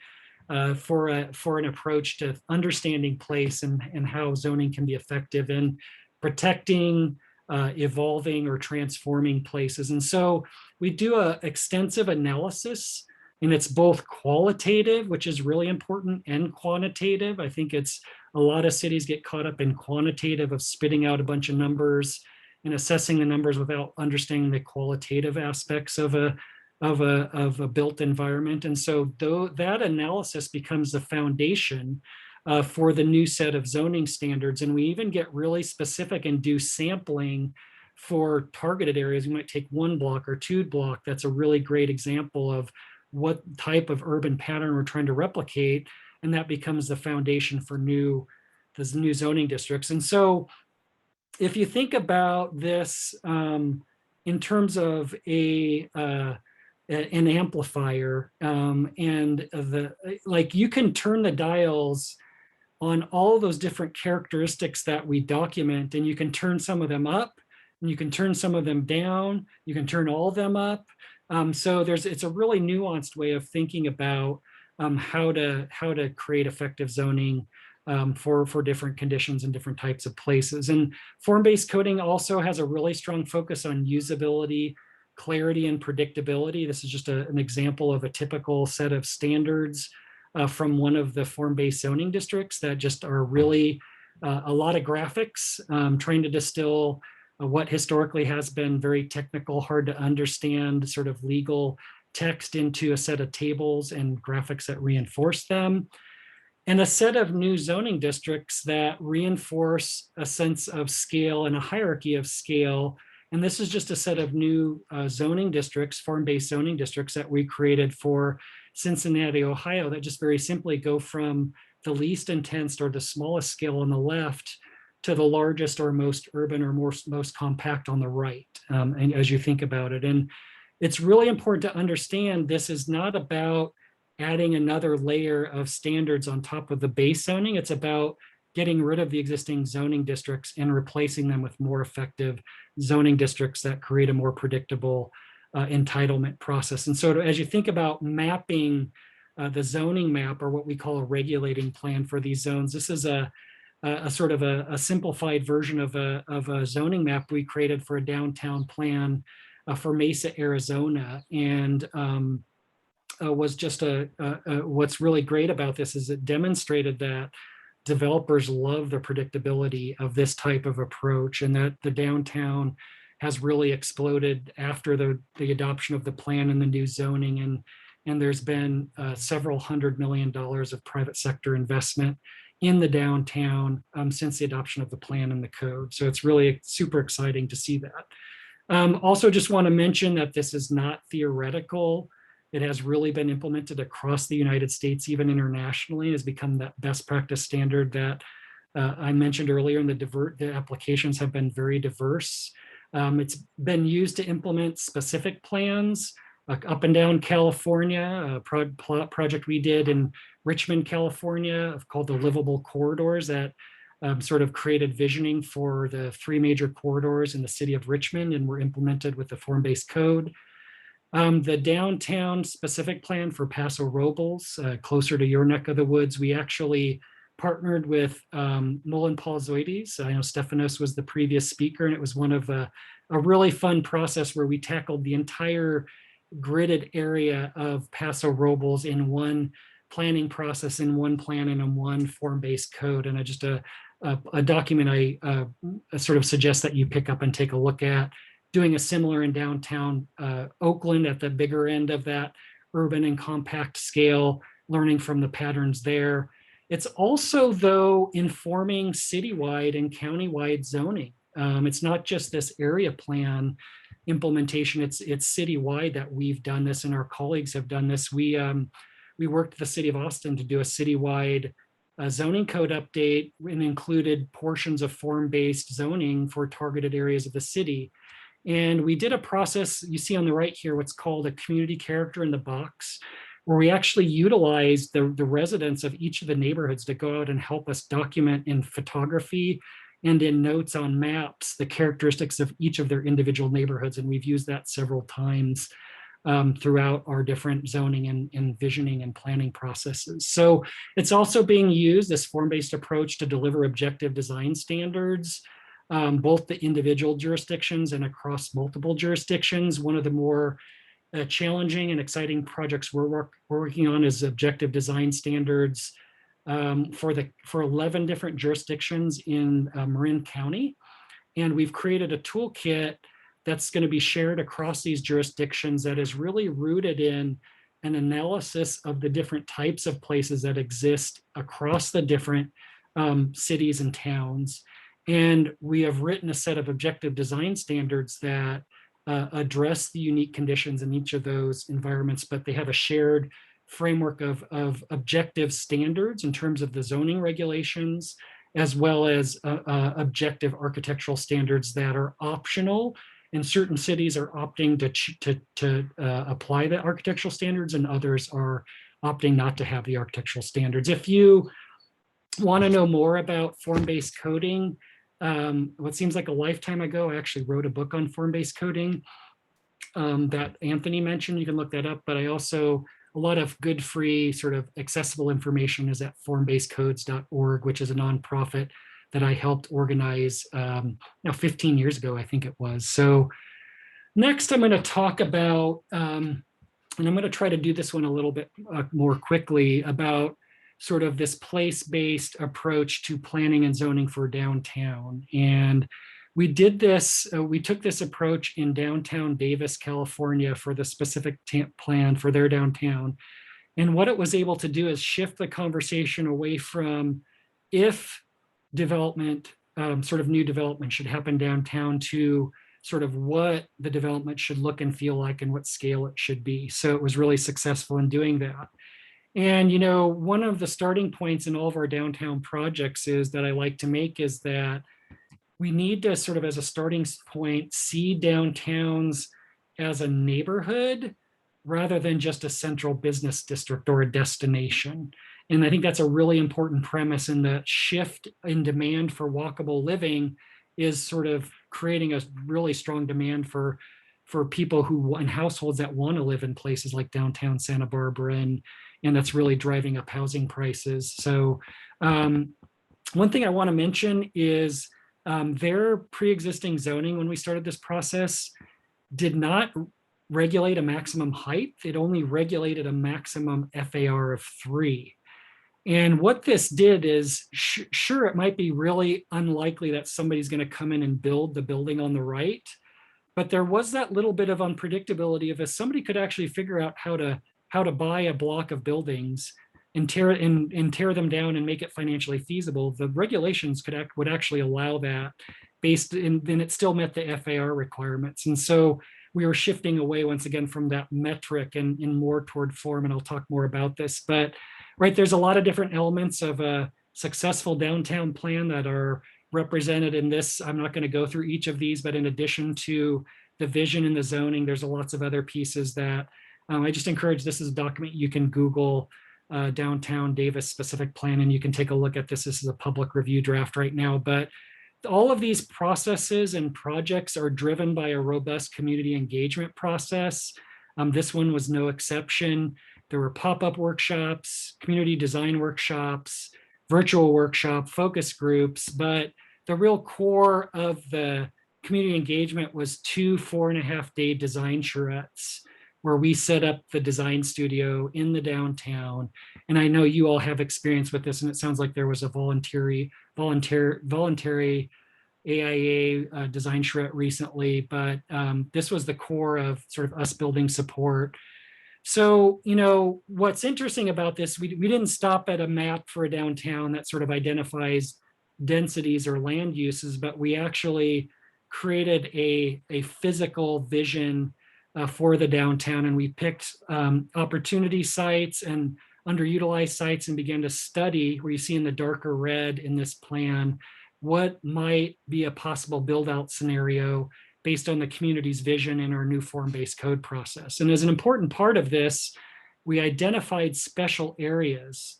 for an approach to understanding place and how zoning can be effective in protecting, evolving, or transforming places. And so we do an extensive analysis, and it's both qualitative, which is really important, and quantitative. I think it's a lot of cities get caught up in quantitative of spitting out a bunch of numbers and assessing the numbers without understanding the qualitative aspects of a built environment. And so that analysis becomes the foundation for the new set of zoning standards. And we even get really specific and do sampling for targeted areas. We might take 1 block or 2 block. That's a really great example of what type of urban pattern we're trying to replicate. And that becomes the foundation for the new zoning districts. And so if you think about this in terms of an amplifier, and you can turn the dials on all those different characteristics that we document, and you can turn some of them up, and you can turn some of them down, you can turn all of them up, So it's a really nuanced way of thinking about how to create effective zoning for different conditions and different types of places. And form-based coding also has a really strong focus on usability, clarity, and predictability. This is just an example of a typical set of standards from one of the form-based zoning districts that just are really a lot of graphics, trying to distill what historically has been very technical, hard to understand sort of legal text into a set of tables and graphics that reinforce them, and a set of new zoning districts that reinforce a sense of scale and a hierarchy of scale. And this is just a set of new zoning districts, form-based zoning districts that we created for Cincinnati, Ohio, that just very simply go from the least intense or the smallest scale on the left to the largest or most urban or most compact on the right, and as you think about it. And it's really important to understand this is not about adding another layer of standards on top of the base zoning. It's about getting rid of the existing zoning districts and replacing them with more effective zoning districts that create a more predictable entitlement process. And so as you think about mapping the zoning map, or what we call a regulating plan for these zones, this is a sort of a simplified version of a zoning map we created for a downtown plan for Mesa, Arizona. And was just what's really great about this is it demonstrated that developers love the predictability of this type of approach, and that the downtown has really exploded after the adoption of the plan and the new zoning. And there's been several $100 million of private sector investment in the downtown since the adoption of the plan and the code. So it's really super exciting to see that. Also just want to mention that this is not theoretical. It has really been implemented across the United States, even internationally. It has become that best practice standard that I mentioned earlier, and the applications have been very diverse. It's been used to implement specific plans up and down California, a project we did in Richmond, California, called the Livable Corridors, that sort of created visioning for the 3 major corridors in the city of Richmond, and were implemented with the form-based code. The downtown specific plan for Paso Robles, closer to your neck of the woods, we actually partnered with Mullen Paul Zoides. I know Stefanos was the previous speaker, and it was one of a really fun process where we tackled the entire gridded area of Paso Robles in one planning process, in one plan, and in one form-based code. And just a document I sort of suggest that you pick up and take a look at. Doing a similar in downtown Oakland at the bigger end of that urban and compact scale, learning from the patterns there. It's also, though, informing citywide and countywide zoning. It's not just this area plan implementation, it's citywide that we've done this, and our colleagues have done this. We worked with the city of Austin to do a citywide zoning code update, and included portions of form-based zoning for targeted areas of the city. And we did a process, you see on the right here, what's called a community character in the box, where we actually utilized the residents of each of the neighborhoods to go out and help us document in photography and in notes on maps the characteristics of each of their individual neighborhoods. And we've used that several times throughout our different zoning and visioning and planning processes. So it's also being used, this form-based approach, to deliver objective design standards, both the individual jurisdictions and across multiple jurisdictions. One of the more challenging and exciting projects we're working on is objective design standards for 11 different jurisdictions in Marin County. And we've created a toolkit that's going to be shared across these jurisdictions that is really rooted in an analysis of the different types of places that exist across the different cities and towns. And we have written a set of objective design standards that address the unique conditions in each of those environments, but they have a shared framework of objective standards in terms of the zoning regulations, as well as objective architectural standards that are optional. And certain cities are opting to apply the architectural standards, and others are opting not to have the architectural standards. If you want to know more about form-based coding, what seems like a lifetime ago, I actually wrote a book on form-based coding. that Anthony mentioned. You can look that up, but I also, a lot of good free sort of accessible information is at formbasedcodes.org, which is a nonprofit that I helped organize 15 years ago, I think it was. So next I'm going to talk about, and I'm going to try to do this one a little bit more quickly, about sort of this place-based approach to planning and zoning for downtown. And we did this, we took this approach in downtown Davis, California for the specific plan for their downtown. And what it was able to do is shift the conversation away from if development, sort of new development should happen downtown, to sort of what the development should look and feel like and what scale it should be. So it was really successful in doing that. And, you know, one of the starting points in all of our downtown projects is that I like to make is that we need to sort of, as a starting point, see downtowns as a neighborhood rather than just a central business district or a destination. And I think that's a really important premise, in the shift in demand for walkable living is sort of creating a really strong demand for people who, and households that want to live in places like downtown Santa Barbara, and that's really driving up housing prices. So one thing I want to mention is their pre-existing zoning, when we started this process, did not regulate a maximum height. It only regulated a maximum FAR of 3. And what this did is, sure, it might be really unlikely that somebody's going to come in and build the building on the right, but there was that little bit of unpredictability of if somebody could actually figure out how to buy a block of buildings and tear them down and make it financially feasible, the regulations would actually allow that, then it still met the FAR requirements. And so we were shifting away once again from that metric and more toward form, and I'll talk more about this. But right, there's a lot of different elements of a successful downtown plan that are represented in this. I'm not going to go through each of these, but in addition to the vision and the zoning, there's lots of other pieces that I just encourage. This is a document you can Google, downtown Davis specific plan, and you can take a look at this. This is a public review draft right now, but all of these processes and projects are driven by a robust community engagement process. This one was no exception. There were pop-up workshops, community design workshops, virtual workshop, focus groups, but the real core of the community engagement was 2 4.5-day design charrettes, where we set up the design studio in the downtown. And I know you all have experience with this, and it sounds like there was a voluntary AIA design charrette recently, but this was the core of sort of us building support. So, you know, what's interesting about this, we didn't stop at a map for a downtown that sort of identifies densities or land uses, but we actually created a physical vision for the downtown, and we picked opportunity sites and underutilized sites and began to study, where you see in the darker red in this plan, what might be a possible build out scenario based on the community's vision in our new form-based code process. And as an important part of this, we identified special areas,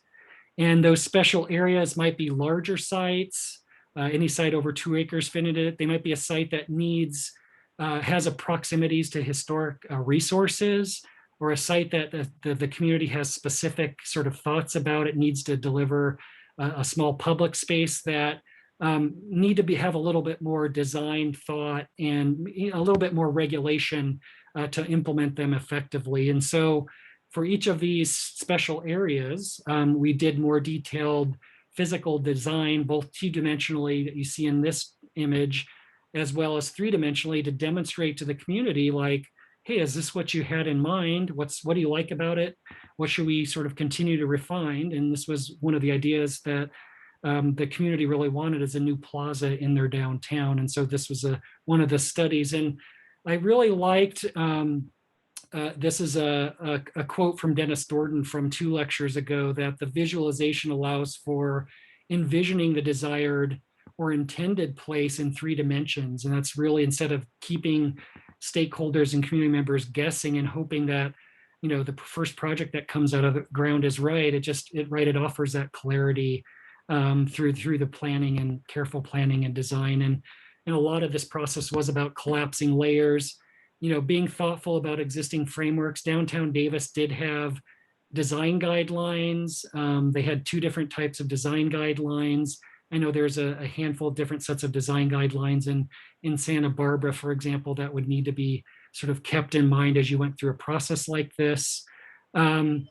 and those special areas might be larger sites, any site over 2 acres fit into it. They might be a site that needs, has a proximities to historic resources, or a site that the community has specific sort of thoughts about. It needs to deliver a small public space that need to have a little bit more design thought and a little bit more regulation to implement them effectively. And so for each of these special areas, we did more detailed physical design, both 2-dimensionally that you see in this image, as well as 3-dimensionally, to demonstrate to the community, like, hey, is this what you had in mind? What do you like about it? What should we sort of continue to refine? And this was one of the ideas that the community really wanted, as a new plaza in their downtown. And so this was one of the studies. And I really liked, this is a quote from Dennis Dorton from 2 lectures ago, that the visualization allows for envisioning the desired or intended place in 3 dimensions. And that's really, instead of keeping stakeholders and community members guessing and hoping that, you know, the first project that comes out of the ground is right, it offers that clarity through the planning and careful planning and design. And a lot of this process was about collapsing layers, being thoughtful about existing frameworks. Downtown Davis did have design guidelines. They had two different types of design guidelines. I know there's a handful of different sets of design guidelines in Santa Barbara, for example, that would need to be sort of kept in mind as you went through a process like this. And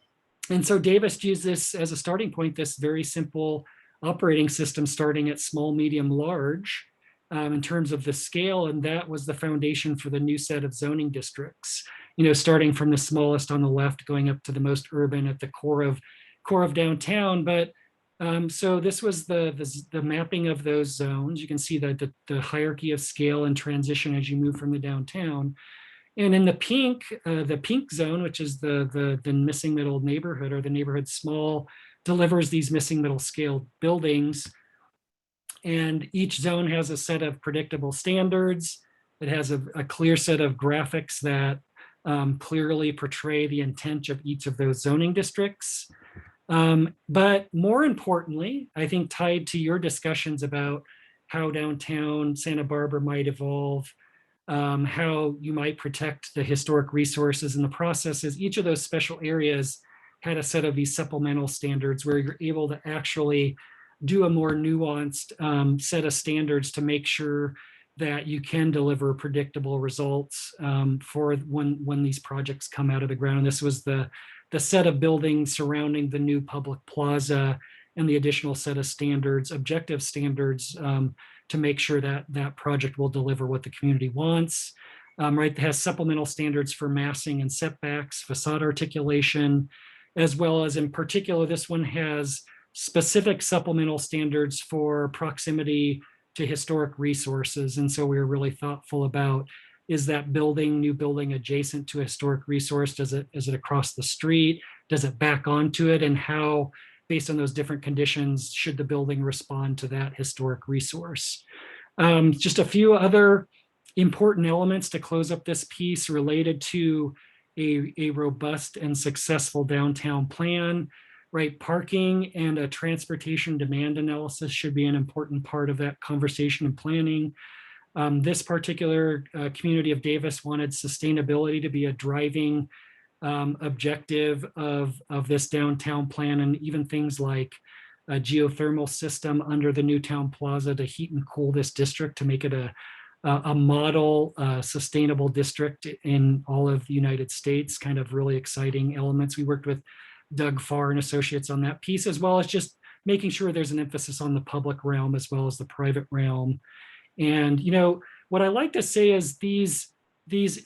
so Davis used this as a starting point, this very simple operating system starting at small, medium, large in terms of the scale. And that was the foundation for the new set of zoning districts, starting from the smallest on the left, going up to the most urban at the core of downtown. But so this was the mapping of those zones. You can see that the hierarchy of scale and transition as you move from the downtown. And in the pink zone, which is the missing middle neighborhood, or the neighborhood small, delivers these missing middle scale buildings. And each zone has a set of predictable standards. It has a clear set of graphics that clearly portray the intent of each of those zoning districts. But more importantly, I think tied to your discussions about how downtown Santa Barbara might evolve, how you might protect the historic resources and the processes, each of those special areas had a set of these supplemental standards where you're able to actually do a more nuanced set of standards to make sure that you can deliver predictable results for when these projects come out of the ground. And this was the set of buildings surrounding the new public plaza and the additional set of standards, objective standards, to make sure that that project will deliver what the community wants. Right, it has supplemental standards for massing and setbacks, facade articulation, as well as, in particular, this one has specific supplemental standards for proximity to historic resources. And so we were really thoughtful about, is that new building adjacent to a historic resource? Is it across the street? Does it back onto it? And how, based on those different conditions, should the building respond to that historic resource? Just a few other important elements to close up this piece related to a robust and successful downtown plan, right? Parking and a transportation demand analysis should be an important part of that conversation and planning. This particular community of Davis wanted sustainability to be a driving objective of this downtown plan, and even things like a geothermal system under the new town plaza to heat and cool this district to make it a model sustainable district in all of the United States. Kind of really exciting elements. We worked with Doug Farr and Associates on that piece, as well as just making sure there's an emphasis on the public realm as well as the private realm. And what I like to say is these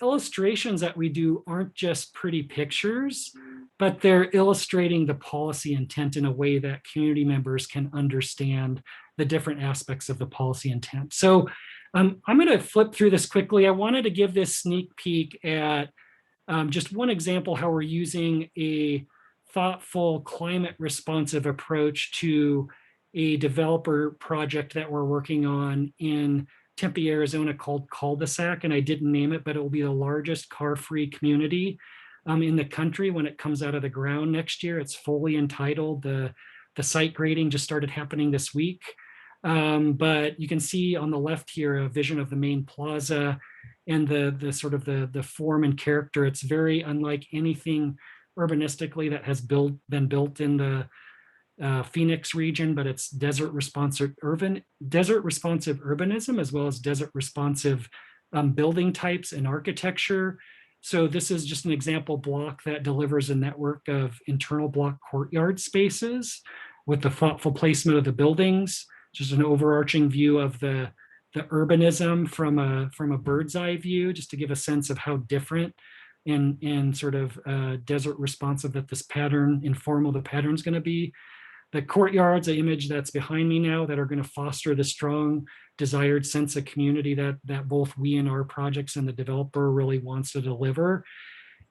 illustrations that we do aren't just pretty pictures, but they're illustrating the policy intent in a way that community members can understand the different aspects of the policy intent. So I'm going to flip through this quickly. I wanted to give this sneak peek at just one example how we're using a thoughtful, climate responsive approach to a developer project that we're working on in Tempe, Arizona, called Cul-de-sac, and I didn't name it, but it will be the largest car-free community in the country when it comes out of the ground next year. It's fully entitled. The site grading just started happening this week. But you can see on the left here a vision of the main plaza and the sort of the form and character. It's very unlike anything urbanistically that has been built in the Phoenix region, but it's desert responsive urbanism, as well as desert responsive building types and architecture. So this is just an example block that delivers a network of internal block courtyard spaces with the thoughtful placement of the buildings, just an overarching view of the urbanism from a bird's eye view, just to give a sense of how different and sort of desert responsive that this pattern, informal, the pattern's going to be. The courtyards, the image that's behind me now, that are going to foster the strong desired sense of community that both we and our projects and the developer really wants to deliver.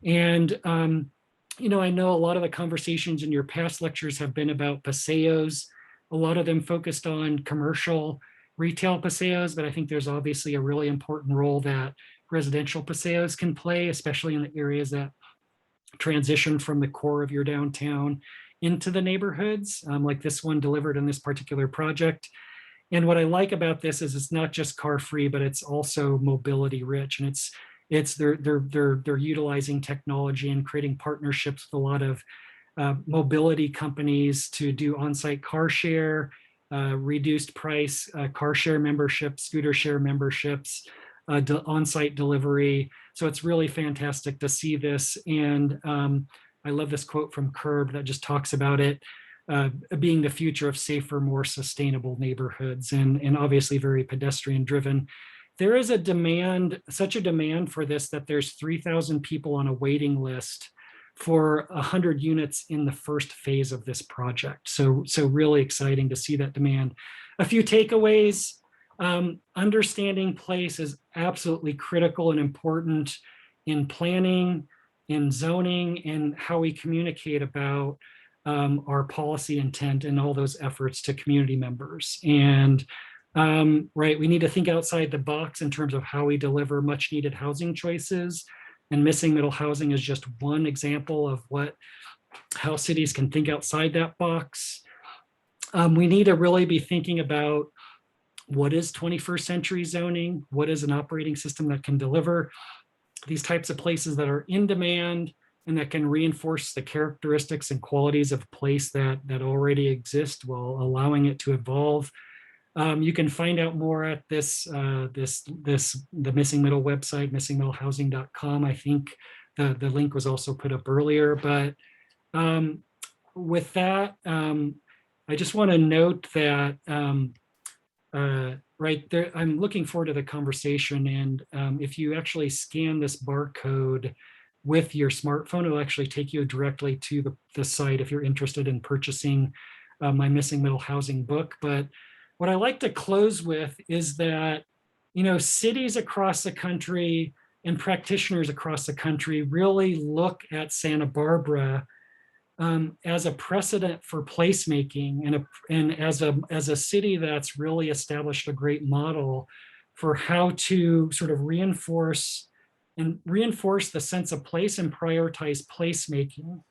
And I know a lot of the conversations in your past lectures have been about paseos, a lot of them focused on commercial retail paseos, but I think there's obviously a really important role that residential paseos can play, especially in the areas that transition from the core of your downtown into the neighborhoods, like this one delivered in this particular project. And what I like about this is it's not just car free, but it's also mobility rich, and It's they're utilizing technology and creating partnerships with a lot of mobility companies to do on-site car share, reduced price car share memberships, scooter share memberships, on-site delivery. So it's really fantastic to see this. And I love this quote from Curb that just talks about it being the future of safer, more sustainable neighborhoods, and obviously very pedestrian driven. There is a demand, such a demand for this, that there's 3,000 people on a waiting list for 100 units in the first phase of this project. So really exciting to see that demand. A few takeaways. Understanding place is absolutely critical and important in planning, in zoning, and how we communicate about our policy intent and all those efforts to community members. And right, we need to think outside the box in terms of how we deliver much needed housing choices. And missing middle housing is just one example of how cities can think outside that box. We need to really be thinking about what is 21st century zoning, what is an operating system that can deliver these types of places that are in demand and that can reinforce the characteristics and qualities of place that already exist while allowing it to evolve. You can find out more at the Missing Middle website, missingmiddlehousing.com. I think the link was also put up earlier. But with that, I just want to note that right there, I'm looking forward to the conversation. And if you actually scan this barcode with your smartphone, it'll actually take you directly to the site if you're interested in purchasing my Missing Middle Housing book. But what I like to close with is that, cities across the country and practitioners across the country really look at Santa Barbara as a precedent for placemaking and as a city that's really established a great model for how to sort of reinforce the sense of place and prioritize placemaking.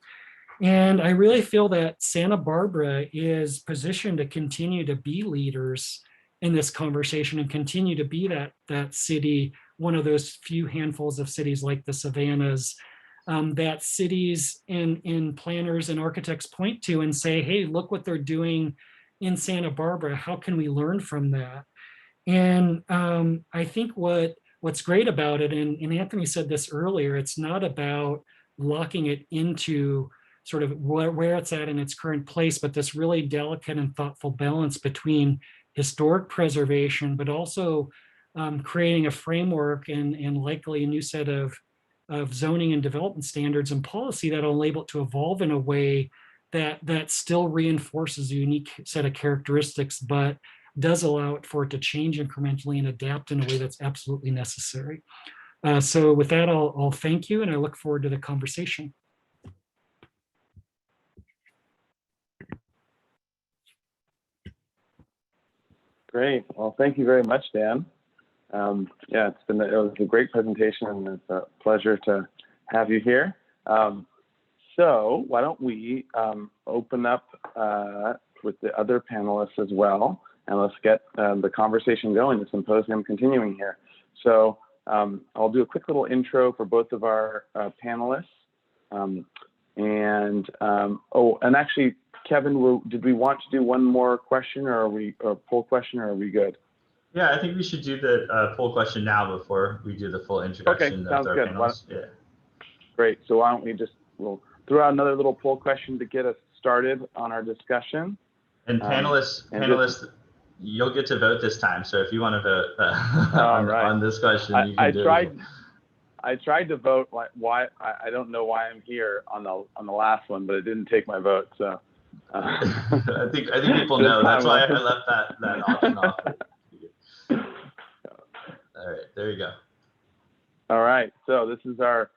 And I really feel that Santa Barbara is positioned to continue to be leaders in this conversation and continue to be that city, one of those few handfuls of cities like the Savannahs, that cities and planners and architects point to and say, hey, look what they're doing in Santa Barbara. How can we learn from that? And I think what's great about it, and Anthony said this earlier, it's not about locking it into sort of where it's at in its current place, but this really delicate and thoughtful balance between historic preservation, but also creating a framework and likely a new set of zoning and development standards and policy that will enable it to evolve in a way that still reinforces a unique set of characteristics, but does allow it for it to change incrementally and adapt in a way that's absolutely necessary. So with that, I'll thank you, and I look forward to the conversation. Great. Well, thank you very much, Dan. Yeah, it was a great presentation, and it's a pleasure to have you here. So why don't we open up with the other panelists as well, and let's get the conversation going, the symposium continuing here. So I'll do a quick little intro for both of our panelists. And actually, Kevin, did we want to do one more question, or a poll question, or are we good? Yeah, I think we should do the poll question now before we do the full introduction of our panelists. Yeah. Great. So why don't we'll throw out another little poll question to get us started on our discussion. And panelists, you'll get to vote this time. So if you want to vote on this question, you can do it. I tried to vote. Why? I don't know why I'm here on the last one, but it didn't take my vote. So I think people know. That's why I left that option off. All right, there you go. All right. So this is our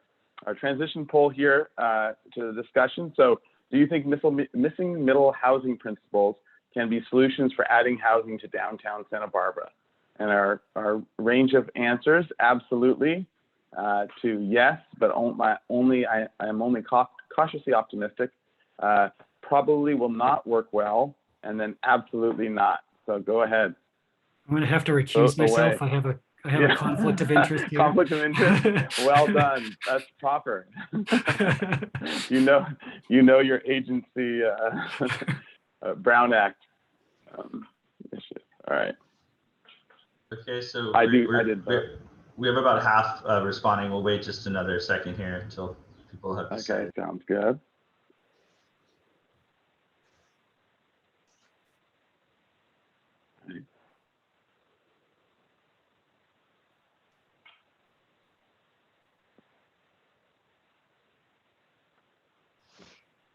transition poll here to the discussion. So, do you think missing middle housing principles can be solutions for adding housing to downtown Santa Barbara? And our range of answers: absolutely, to yes, but I am only cautiously optimistic. Probably will not work well, and then absolutely not. So go ahead. I'm going to have to recuse myself. I have a conflict of interest here. Conflict of interest. Well done. That's proper. you know your agency Brown Act. All right. Okay, so we have about half responding. We'll wait just another second here until people have decided. Okay, sounds good.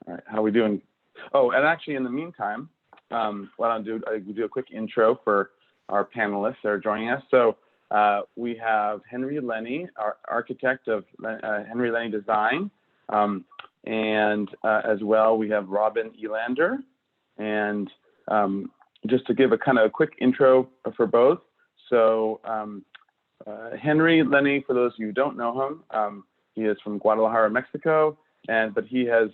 All right, how are we doing? Oh, and actually, in the meantime, what I'll do, I will do a quick intro for our panelists that are joining us. So we have Henry Lenny, our architect of Henry Lenny Design, and as well we have Robin Elander. And just to give a kind of a quick intro for both. So Henry Lenny, for those of you who don't know him, he is from Guadalajara, Mexico. But he has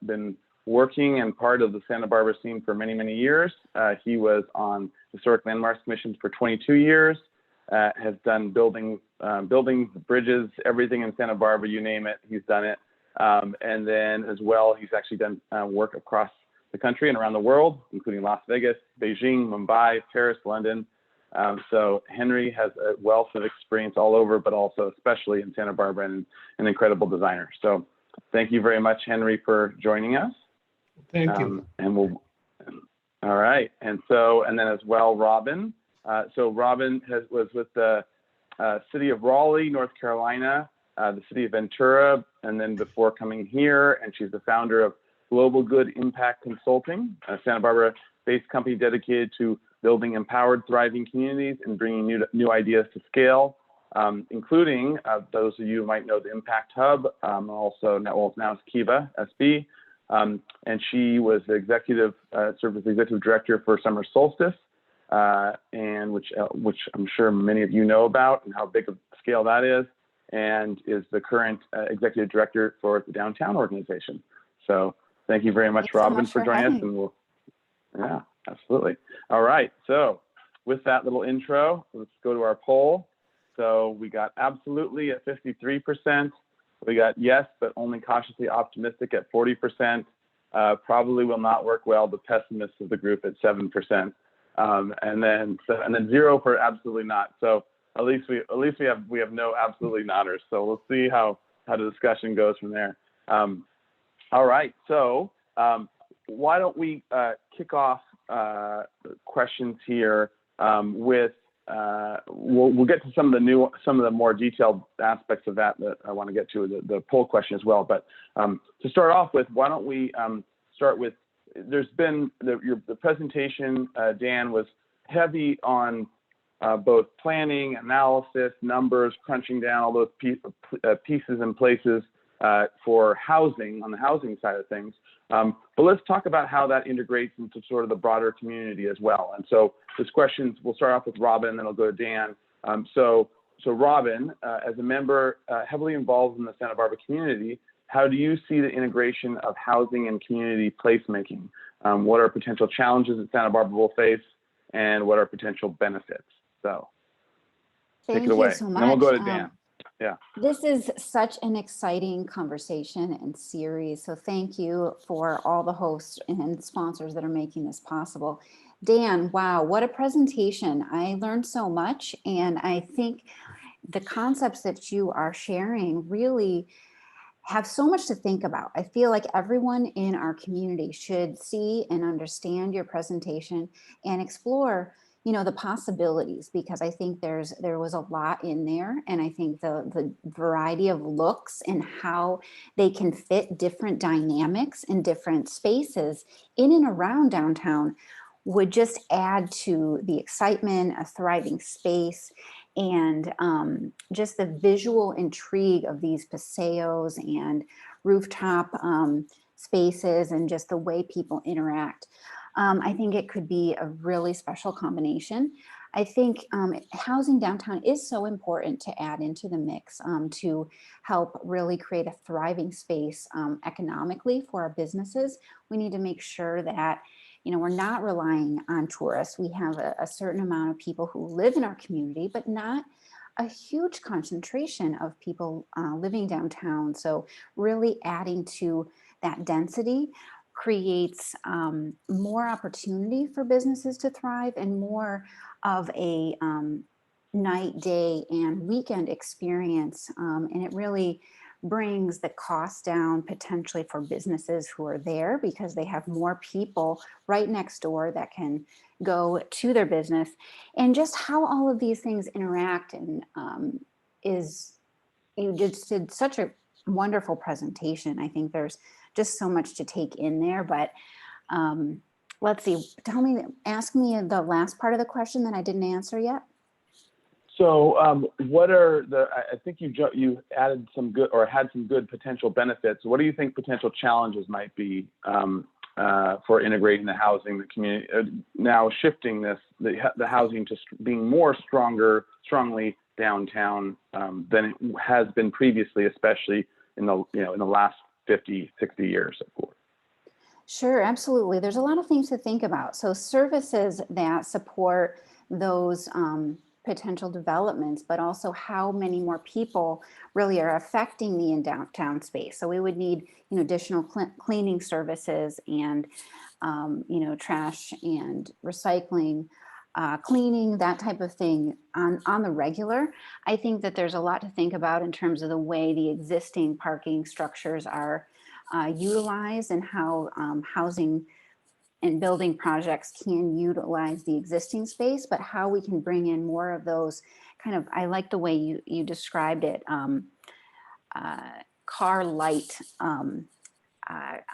been working and part of the Santa Barbara scene for many, many years. He was on Historic Landmarks Commissions for 22 years, has done buildings, bridges, everything in Santa Barbara, you name it, he's done it. And then as well, he's actually done work across the country and around the world, including Las Vegas, Beijing, Mumbai, Paris, London. So Henry has a wealth of experience all over, but also especially in Santa Barbara, and an incredible designer. So thank you very much, Henry, for joining us. Thank you. And all right. And then as well, Robin. So Robin was with the city of Raleigh, North Carolina, the city of Ventura, and then before coming here, and she's the founder of Global Good Impact Consulting, a Santa Barbara-based company dedicated to building empowered, thriving communities and bringing new ideas to scale. Including those of you who might know the Impact Hub, also now it's Kiva SB, and she was the served as the executive director for Summer Solstice, and which I'm sure many of you know about and how big of a scale that is, and is the current executive director for the Downtown organization. So thank you very much, Robin, for joining us, and yeah, absolutely. All right, so with that little intro, let's go to our poll. So we got absolutely at 53%. We got yes, but only cautiously optimistic at 40%. Probably will not work well, the pessimists of the group at 7%. And then 0 for absolutely not. So at least we have no absolutely notters. So we'll see how the discussion goes from there. All right. So why don't we kick off questions here with. We'll get to some of the more detailed aspects of that I want to get to the poll question as well. But to start off with, why don't we start with? There's been the presentation, Dan, was heavy on both planning, analysis, numbers, crunching down all those pieces and places for housing on the housing side of things. But let's talk about how that integrates into sort of the broader community as well. And so this question, we'll start off with Robin, then I'll go to Dan. So Robin, as a member heavily involved in the Santa Barbara community, how do you see the integration of housing and community placemaking? What are potential challenges that Santa Barbara will face, and what are potential benefits? So take it away. Thank you so much. And then we'll go to Dan. Yeah. This is such an exciting conversation and series. So thank you for all the hosts and sponsors that are making this possible. Dan, wow, what a presentation. I learned so much. And I think the concepts that you are sharing really have so much to think about. I feel like everyone in our community should see and understand your presentation and explore the possibilities, because I think there was a lot in there. And I think the variety of looks and how they can fit different dynamics in different spaces in and around downtown would just add to the excitement, a thriving space, and just the visual intrigue of these paseos and rooftop spaces and just the way people interact. I think it could be a really special combination. I think housing downtown is so important to add into the mix to help really create a thriving space economically for our businesses. We need to make sure that we're not relying on tourists. We have a certain amount of people who live in our community, but not a huge concentration of people living downtown. So really adding to that density creates more opportunity for businesses to thrive and more of a night, day, and weekend experience. And it really brings the cost down potentially for businesses who are there because they have more people right next door that can go to their business. And just how all of these things interact and you just did such a wonderful presentation. I think there's just so much to take in there, but let's see, ask me the last part of the question that I didn't answer yet. So what are I think you added some good or had some good potential benefits. What do you think potential challenges might be for integrating the housing, the community, now shifting the housing to being more strongly downtown than it has been previously, especially in the last 50, 60 years, of course? Sure, absolutely. There's a lot of things to think about. So services that support those potential developments, but also how many more people really are affecting the downtown space. So we would need, additional cleaning services and, trash and recycling, cleaning, that type of thing on the regular. I think that there's a lot to think about in terms of the way the existing parking structures are utilized and how housing and building projects can utilize the existing space, but how we can bring in more of those kind of, I like the way you described it, car light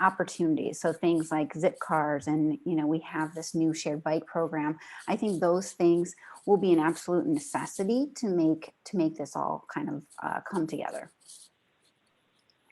opportunities. So things like zip cars and, we have this new shared bike program. I think those things will be an absolute necessity to make this all kind of come together.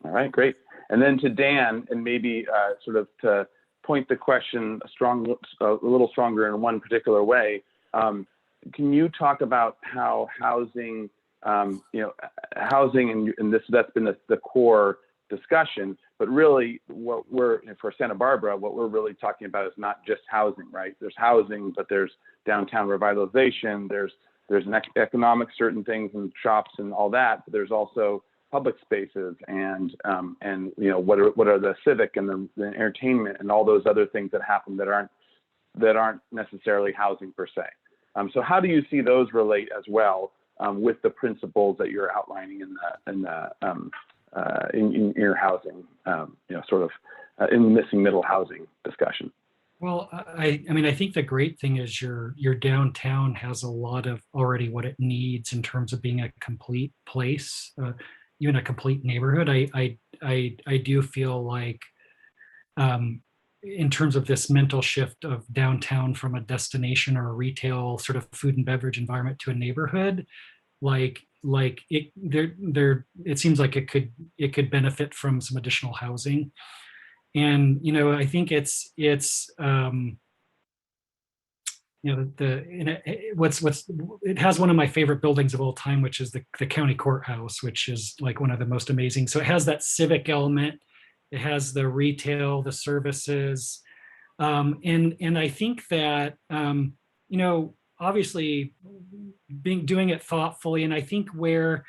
All right, great. And then to Dan, and maybe sort of to point the question a little stronger in one particular way, can you talk about how housing, housing, and that's been the core discussion, but really for Santa Barbara, what we're really talking about is not just housing, right? There's housing, but there's downtown revitalization, there's an economic certain things and shops and all that, but there's also public spaces and what are the civic and the entertainment and all those other things that happen that aren't necessarily housing per se. So how do you see those relate as well with the principles that you're outlining in your housing, sort of in the missing middle housing discussion? Well, I mean, I think the great thing is your downtown has a lot of already what it needs in terms of being a complete place. Even a complete neighborhood. I do feel like in terms of this mental shift of downtown from a destination or a retail sort of food and beverage environment to a neighborhood, it seems like it could benefit from some additional housing. And I think it has one of my favorite buildings of all time, which is the county courthouse, which is like one of the most amazing. So it has that civic element, it has the retail, the services, and I think that obviously doing it thoughtfully, and I think where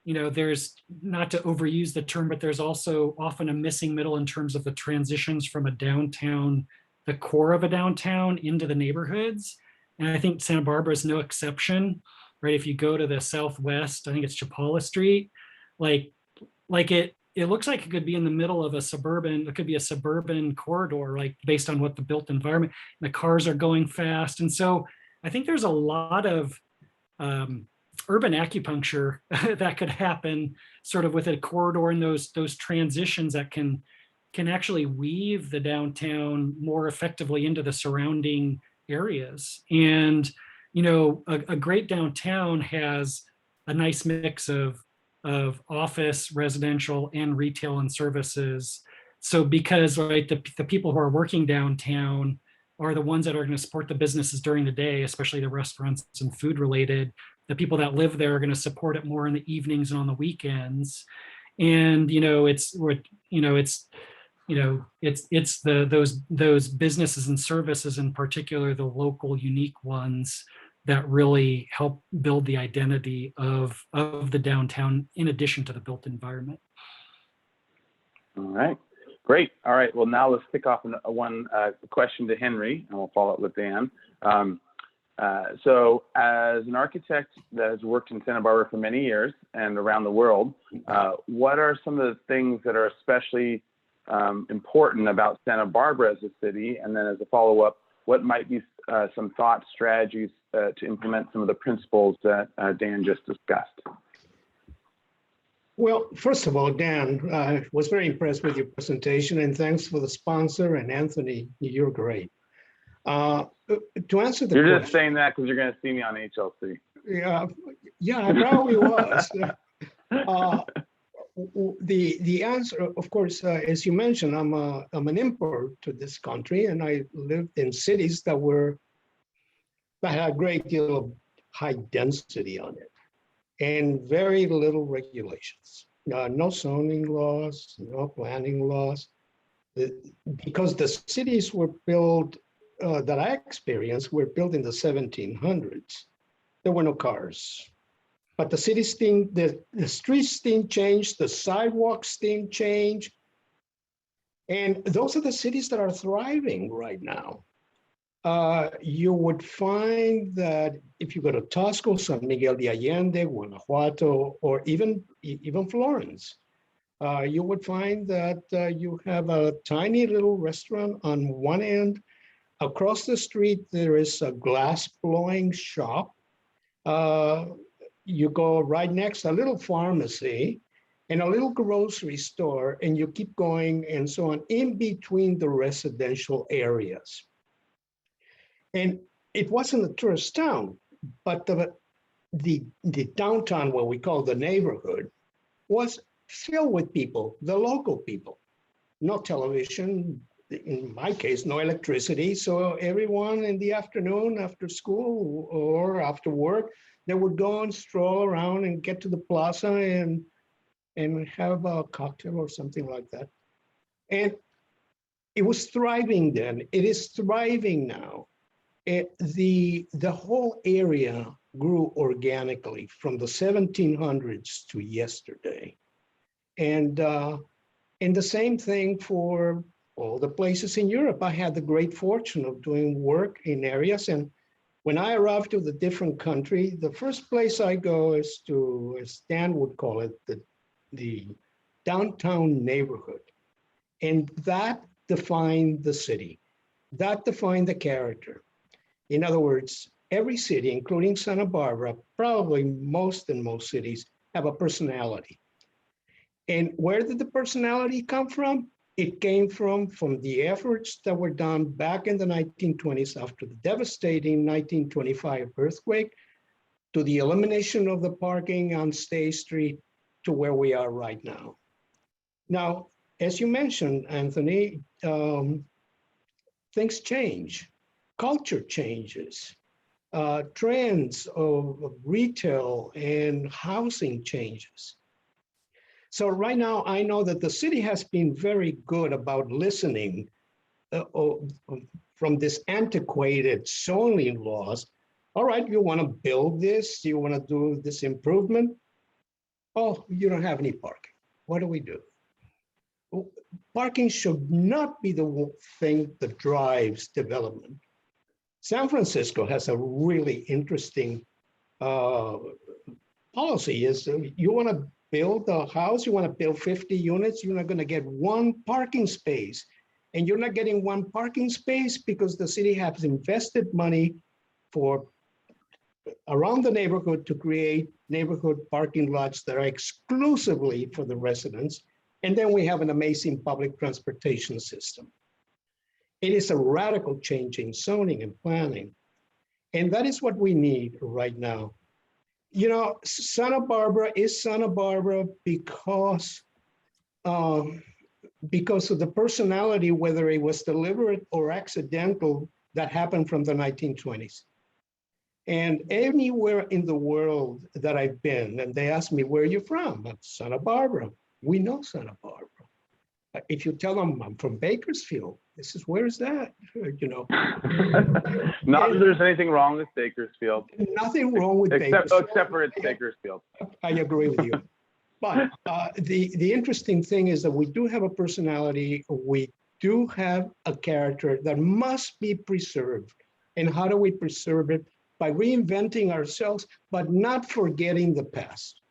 there's, not to overuse the term, but there's also often a missing middle in terms of the transitions from a downtown, the core of a downtown, into the neighborhoods. And I think Santa Barbara is no exception, right? If you go to the southwest, I think it's Chapala Street, like it looks like it could be in the middle of it could be a suburban corridor, like based on what the built environment, the cars are going fast. And so I think there's a lot of urban acupuncture that could happen sort of with a corridor and those transitions that can actually weave the downtown more effectively into the surrounding areas. And a great downtown has a nice mix of office, residential, and retail and services. So because the people who are working downtown are the ones that are going to support the businesses during the day, especially the restaurants and food related. The people that live there are going to support it more in the evenings and on the weekends. And it's it's those businesses and services, in particular the local unique ones, that really help build the identity of the downtown, in addition to the built environment. All right, great. All right, well, now let's kick off one question to Henry, and we'll follow up with Dan. So as an architect that has worked in Santa Barbara for many years and around the world, what are some of the things that are especially important about Santa Barbara as a city? And then as a follow-up, what might be some thoughts, strategies to implement some of the principles that Dan just discussed? Well, first of all, Dan, I was very impressed with your presentation, and thanks for the sponsor. And Anthony, you're great. To answer the question. You're just saying that because you're going to see me on HLC. Yeah, I probably was. The answer, of course, as you mentioned, I'm an import to this country, and I lived in cities that had a great deal of high density on it, and very little regulations. No zoning laws, no planning laws, because the cities were built that I experienced were built in the 1700s. There were no cars. But the cities didn't, the streets didn't change, the sidewalks didn't change. And those are the cities that are thriving right now. You would find that if you go to Tosco, San Miguel de Allende, Guanajuato, or even Florence, you would find that you have a tiny little restaurant on one end. Across the street, there is a glass blowing shop. You go right next, a little pharmacy and a little grocery store, and you keep going and so on in between the residential areas. And it wasn't a tourist town, but the downtown, what we call the neighborhood, was filled with people, the local people. No television, in my case, no electricity. So everyone in the afternoon after school or after work, they would go and stroll around and get to the plaza and have a cocktail or something like that. And it was thriving then. It is thriving now. The whole area grew organically from the 1700s to yesterday. And the same thing for all the places in Europe. I had the great fortune of doing work in areas, and when I arrived to the different country, the first place I go is to, as Dan would call it, the downtown neighborhood. And that defined the city. That defined the character. In other words, every city, including Santa Barbara, probably most cities, have a personality. And where did the personality come from? It came from the efforts that were done back in the 1920s after the devastating 1925 earthquake, to the elimination of the parking on State Street, to where we are right now. Now, as you mentioned, Anthony, things change, culture changes, trends of retail and housing changes. So right now, I know that the city has been very good about listening from this antiquated zoning laws. All right, you want to build this, you want to do this improvement. Oh, you don't have any parking. What do we do? Parking should not be the thing that drives development. San Francisco has a really interesting policy. Is you want to build a house, you want to build 50 units, you're not going to get one parking space. And you're not getting one parking space because the city has invested money for around the neighborhood to create neighborhood parking lots that are exclusively for the residents. And then we have an amazing public transportation system. It is a radical change in zoning and planning. And that is what we need right now. You know, Santa Barbara is Santa Barbara because of the personality, whether it was deliberate or accidental, that happened from the 1920s. And anywhere in the world that I've been, and they ask me, where are you from? I'm Santa Barbara. We know Santa Barbara. If you tell them I'm from Bakersfield, this is, where is that? You know. Not that there's anything wrong with Bakersfield. Nothing wrong with Bakersfield. Except for it's Bakersfield. I agree with you. But the interesting thing is that we do have a personality. We do have a character that must be preserved. And how do we preserve it? By reinventing ourselves, but not forgetting the past.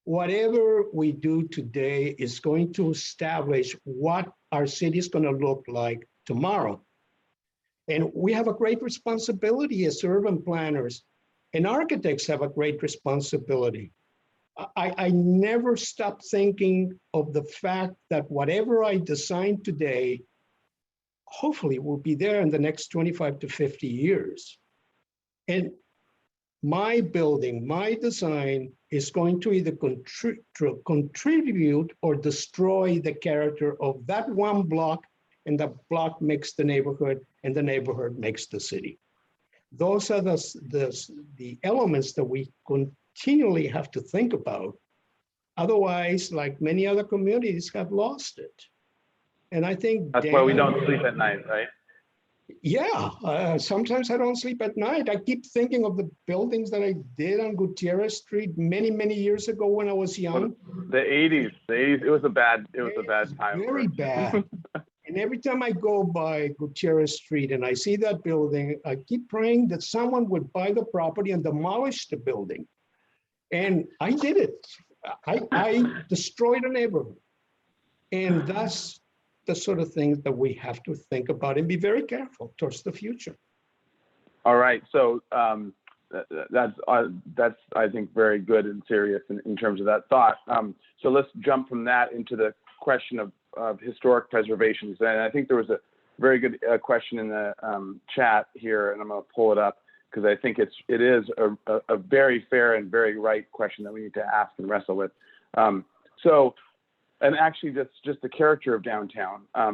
Whatever we do today is going to establish what our city is going to look like tomorrow. And we have a great responsibility as urban planners, and architects have a great responsibility. I never stop thinking of the fact that whatever I design today, hopefully will be there in the next 25 to 50 years. And my building, my design is going to either contribute or destroy the character of that one block, and the block makes the neighborhood, and the neighborhood makes the city. Those are the elements that we continually have to think about. Otherwise, like many other communities, have lost it. And I think that's why we don't sleep at night, right? Yeah, sometimes I don't sleep at night. I keep thinking of the buildings that I did on Gutierrez Street many, many years ago when I was young. The 80s, it was a bad time. Very bad. And every time I go by Gutierrez Street and I see that building, I keep praying that someone would buy the property and demolish the building. And I did it. I destroyed a neighborhood. And that's the sort of things that we have to think about and be very careful towards the future. All right, so that's I think very good and serious in terms of that thought. So let's jump from that into the question of historic preservation. And I think there was a very good question in the chat here, and I'm going to pull it up because I think it is a very fair and very right question that we need to ask and wrestle with. And actually, that's just the character of downtown. I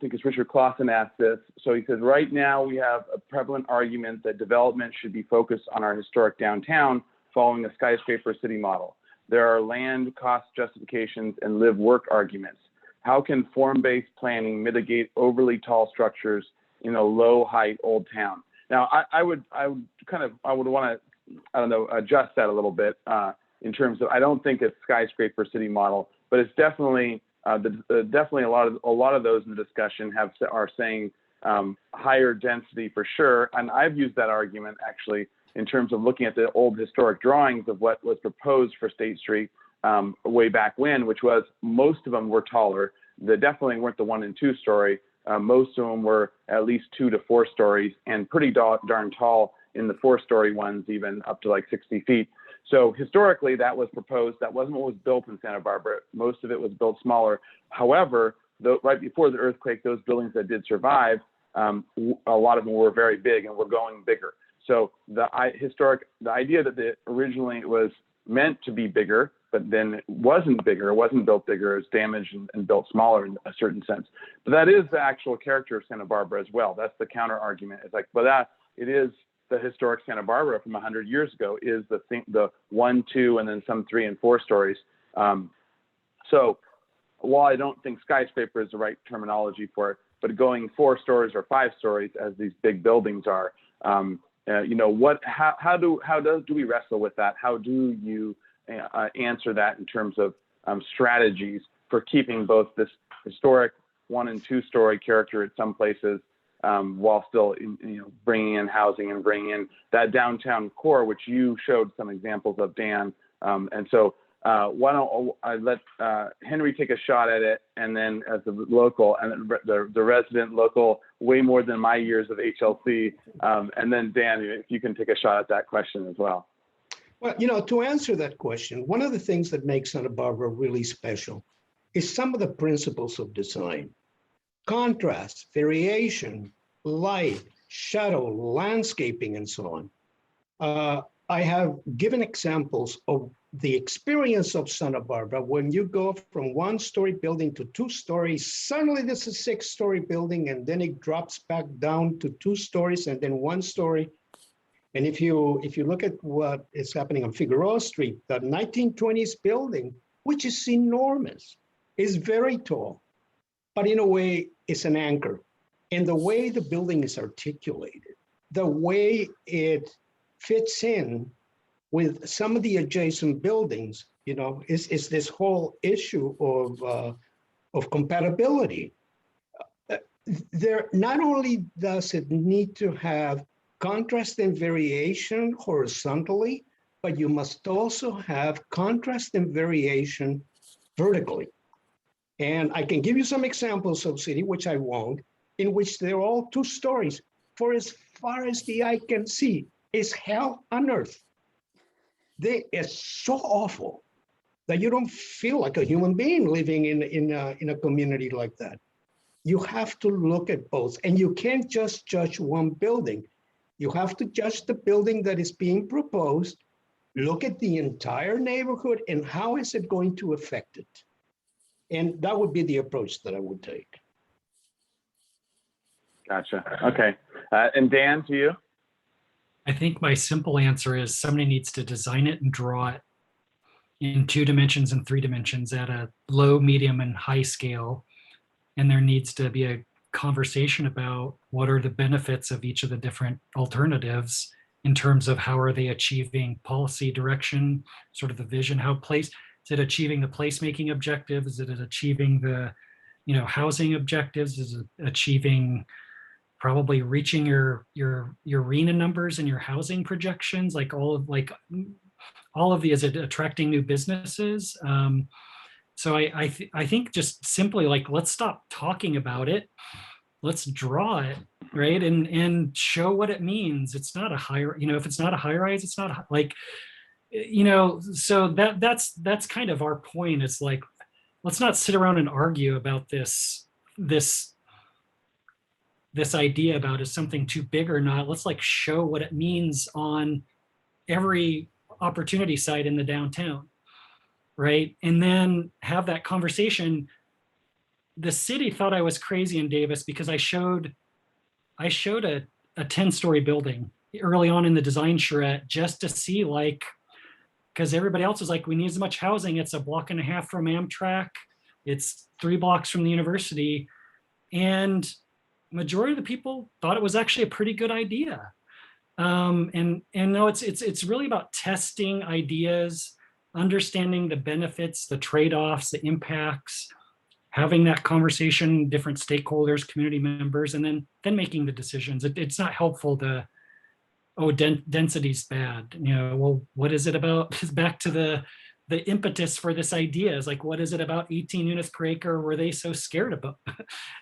think it's Richard Clausen asked this. So he says, right now we have a prevalent argument that development should be focused on our historic downtown following a skyscraper city model. There are land cost justifications and live-work arguments. How can form-based planning mitigate overly tall structures in a low-height old town? Now, I would want to, adjust that a little bit. In terms of, I don't think it's skyscraper city model, but it's definitely definitely a lot of those in the discussion are saying higher density for sure. And I've used that argument actually in terms of looking at the old historic drawings of what was proposed for State Street way back when, which was most of them were taller. They definitely weren't the 1 and 2 story. Most of them were at least 2 to 4 stories and pretty darn tall in the 4-story ones, even up to like 60 feet. So historically, that was proposed. That wasn't what was built in Santa Barbara. Most of it was built smaller. However, right before the earthquake, those buildings that did survive, a lot of them were very big and were going bigger. So the idea that originally it was meant to be bigger, but then it wasn't bigger, it wasn't built bigger, it was damaged and built smaller in a certain sense. But that is the actual character of Santa Barbara as well. That's the counter argument. It's like, it is the historic Santa Barbara from 100 years ago is the 1, 2, and then some 3 and 4 stories. So while I don't think skyscraper is the right terminology for it, but going 4 stories or 5 stories as these big buildings are, how do we wrestle with that? How do you answer that in terms of strategies for keeping both this historic 1 and 2 story character at some places while still bringing in housing and bringing in that downtown core, which you showed some examples of, Dan. And so why don't I let Henry take a shot at it, and then as the local and the resident local, way more than my years of HLC, and then Dan, if you can take a shot at that question as well. Well, to answer that question, one of the things that makes Santa Barbara really special is some of the principles of design. Contrast, variation, light, shadow, landscaping, and so on. I have given examples of the experience of Santa Barbara when you go from 1-story building to 2 stories, suddenly this is a 6-story building, and then it drops back down to 2 stories and then 1 story. And if you look at what is happening on Figueroa Street, the 1920s building, which is enormous, is very tall, but in a way it's an anchor. And the way the building is articulated, the way it fits in with some of the adjacent buildings, is this whole issue of compatibility. There, not only does it need to have contrast and variation horizontally, but you must also have contrast and variation vertically. And I can give you some examples of city, which I won't, in which they're all 2 stories. For as far as the eye can see, is hell on earth. It's so awful that you don't feel like a human being living in a community like that. You have to look at both, and you can't just judge one building. You have to judge the building that is being proposed, look at the entire neighborhood, and how is it going to affect it? And that would be the approach that I would take. Gotcha. Okay. And Dan, to you? I think my simple answer is somebody needs to design it and draw it in 2 dimensions and 3 dimensions at a low, medium, and high scale. And there needs to be a conversation about what are the benefits of each of the different alternatives in terms of how are they achieving policy direction, sort of the vision, is it achieving the placemaking objectives? Is it achieving the, housing objectives? Is it achieving probably reaching your RENA numbers and your housing projections? All of the, is it attracting new businesses? So I think just simply let's stop talking about it. Let's draw it, right? And show what it means. It's not a high, if it's not a high rise, it's not so that's kind of our point. It's let's not sit around and argue about this idea about is something too big or not. Let's show what it means on every opportunity site in the downtown. Right. And then have that conversation. The city thought I was crazy in Davis because I showed a 10-story building early on in the design charrette just to see because everybody else was we need as much housing. It's a block and a half from Amtrak. It's 3 blocks from the university. And majority of the people thought it was actually a pretty good idea. And no, it's really about testing ideas, understanding the benefits, the trade-offs, the impacts, having that conversation, different stakeholders, community members, and then making the decisions. It's not helpful to, density's bad. Well, what is it about? Back to the impetus for this idea is what is it about 18 units per acre were they so scared about?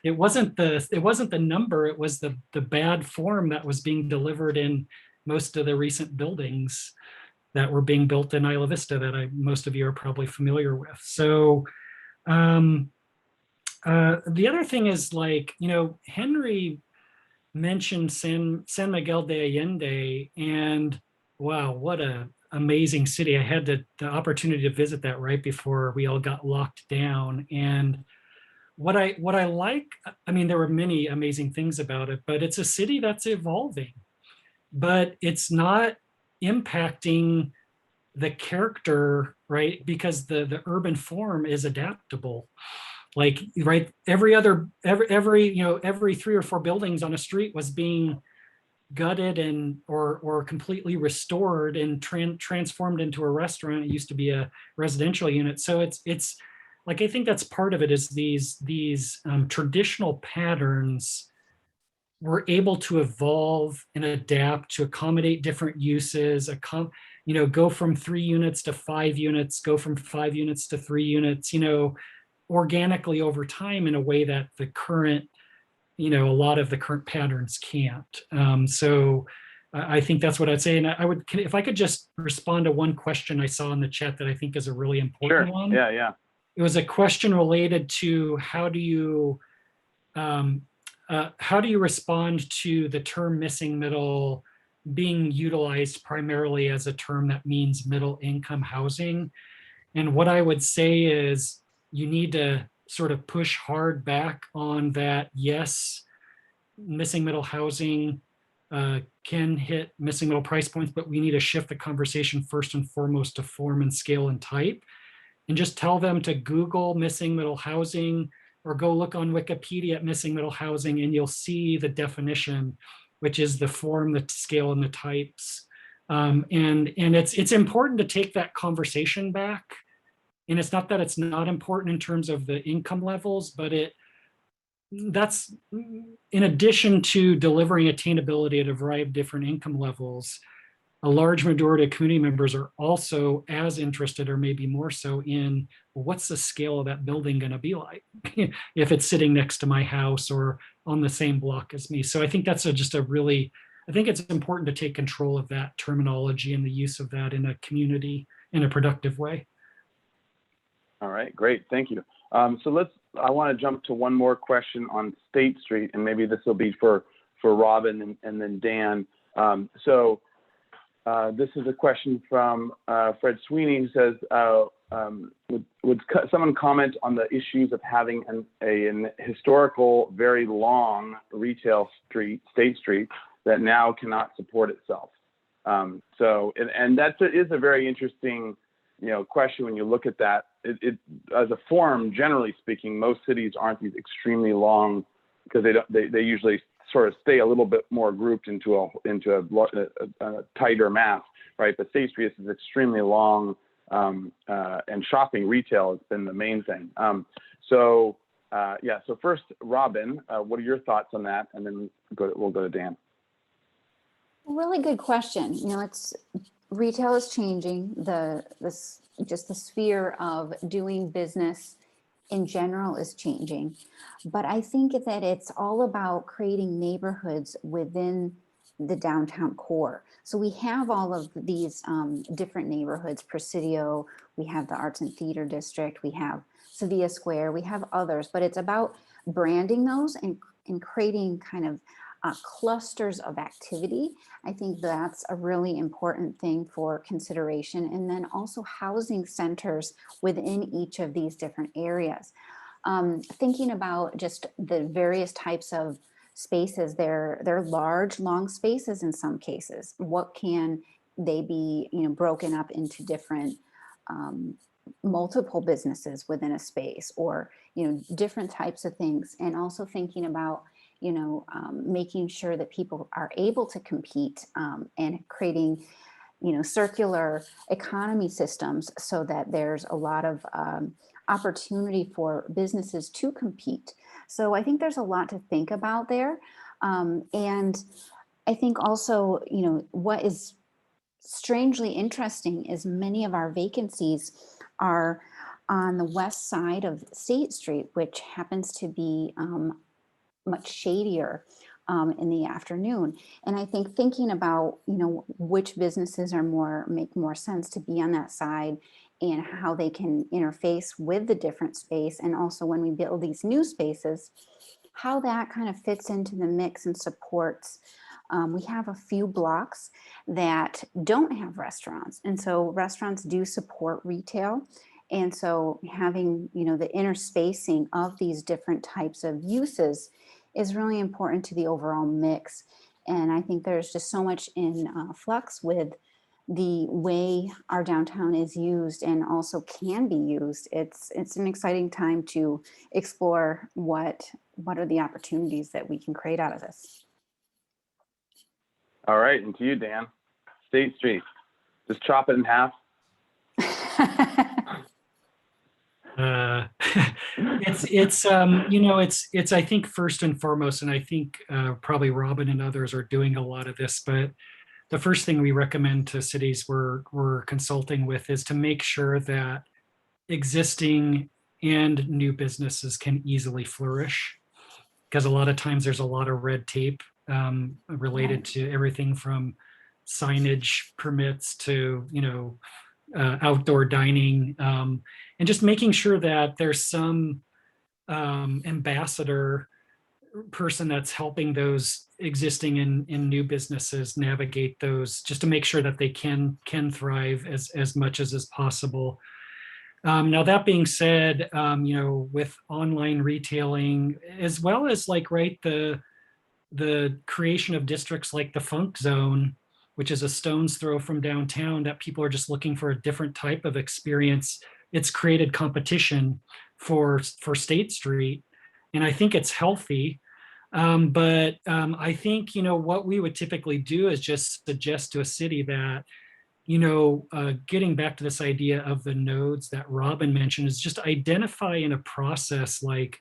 It wasn't the number, it was the bad form that was being delivered in most of the recent buildings that were being built in Isla Vista that most of you are probably familiar with. So the other thing is Henry mentioned San Miguel de Allende, and wow, what a amazing city. I had the opportunity to visit that right before we all got locked down. And what I like, there were many amazing things about it, but it's a city that's evolving, but it's not impacting the character, right? Because the urban form is adaptable. Right, every 3 or 4 buildings on a street was being gutted and or completely restored and transformed into a restaurant. It used to be a residential unit. So it's I think that's part of it is these traditional patterns were able to evolve and adapt to accommodate different uses, go from 3 units to 5 units, go from 5 units to 3 units, organically over time in a way that the current, a lot of the current patterns can't. So I think that's what I'd say. And I would, if I could just respond to one question I saw in the chat that I think is a really important one. Yeah. It was a question related to how do you respond to the term missing middle being utilized primarily as a term that means middle income housing? And what I would say is you need to sort of push hard back on that. Yes, missing middle housing can hit missing middle price points, but we need to shift the conversation first and foremost to form and scale and type. and just tell them to Google missing middle housing or go look on Wikipedia at missing middle housing, and you'll see the definition, which is the form, the scale, and the types. And it's important to take that conversation back. And it's not that it's not important in terms of the income levels, but that's in addition to delivering attainability at a variety of different income levels. A large majority of community members are also as interested, or maybe more so, in what's the scale of that building going to be like if it's sitting next to my house or on the same block as me. So I think that's I think it's important to take control of that terminology and the use of that in a community in a productive way. All right, great, thank you. So I want to jump to one more question on State Street, and maybe this will be for Robin and then Dan. This is a question from Fred Sweeney, who says, would someone comment on the issues of having an historical, very long retail street, State Street, that now cannot support itself? And that is a very interesting, question when you look at that. It as a form, generally speaking, most cities aren't these extremely long, because they usually sort of stay a little bit more grouped into a tighter mass, right? But State Street is extremely long, and shopping retail has been the main thing. So first, Robin, what are your thoughts on that? And then we'll go to Dan. Really good question. Retail is changing. The sphere of doing business in general is changing, but I think that it's all about creating neighborhoods within the downtown core. So we have all of these different neighborhoods, Presidio, we have the Arts and Theater District, we have Sevilla Square, we have others, but it's about branding those and creating kind of clusters of activity. I think that's a really important thing for consideration. And then also housing centers within each of these different areas. Thinking about just the various types of spaces, they're large, long spaces in some cases. What can they be, broken up into different multiple businesses within a space, or, different types of things. And also thinking about making sure that people are able to compete, and creating, circular economy systems so that there's a lot of opportunity for businesses to compete. So I think there's a lot to think about there. And I think also, what is strangely interesting is many of our vacancies are on the west side of State Street, which happens to be much shadier in the afternoon. And I think thinking about, which businesses make more sense to be on that side, and how they can interface with the different space. And also when we build these new spaces, how that kind of fits into the mix and supports. We have a few blocks that don't have restaurants. And so restaurants do support retail. And so having, the interspacing of these different types of uses is really important to the overall mix. And I think there's just so much in flux with the way our downtown is used and also can be used. It's an exciting time to explore what are the opportunities that we can create out of this. All right, and to you, Dan. State Street, just chop it in half. It's I think first and foremost, and I think probably Robin and others are doing a lot of this, but the first thing we recommend to cities we're consulting with is to make sure that existing and new businesses can easily flourish, because a lot of times there's a lot of red tape related to everything from signage permits to outdoor dining, and just making sure that there's some ambassador person that's helping those existing and new businesses navigate those, just to make sure that they can thrive as much as is possible. Now that being said, with online retailing, as well as the creation of districts like the Funk Zone, which is a stone's throw from downtown, that people are just looking for a different type of experience it's created competition for State Street. And I think it's healthy. But I think, what we would typically do is just suggest to a city that, getting back to this idea of the nodes that Robin mentioned, is just identify in a process like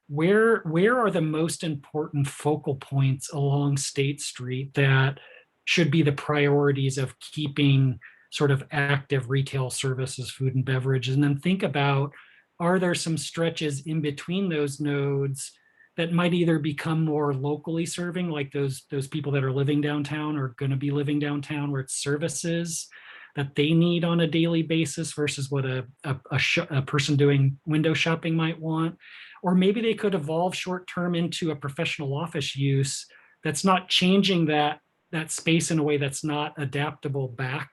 where are the most important focal points along State Street that should be the priorities of keeping sort of active retail services, food and beverage, and then think about, are there some stretches in between those nodes that might either become more locally serving, like those people that are living downtown or going to be living downtown, where it's services that they need on a daily basis versus what a person doing window shopping might want. Or maybe they could evolve short term into a professional office use that's not changing that space in a way that's not adaptable back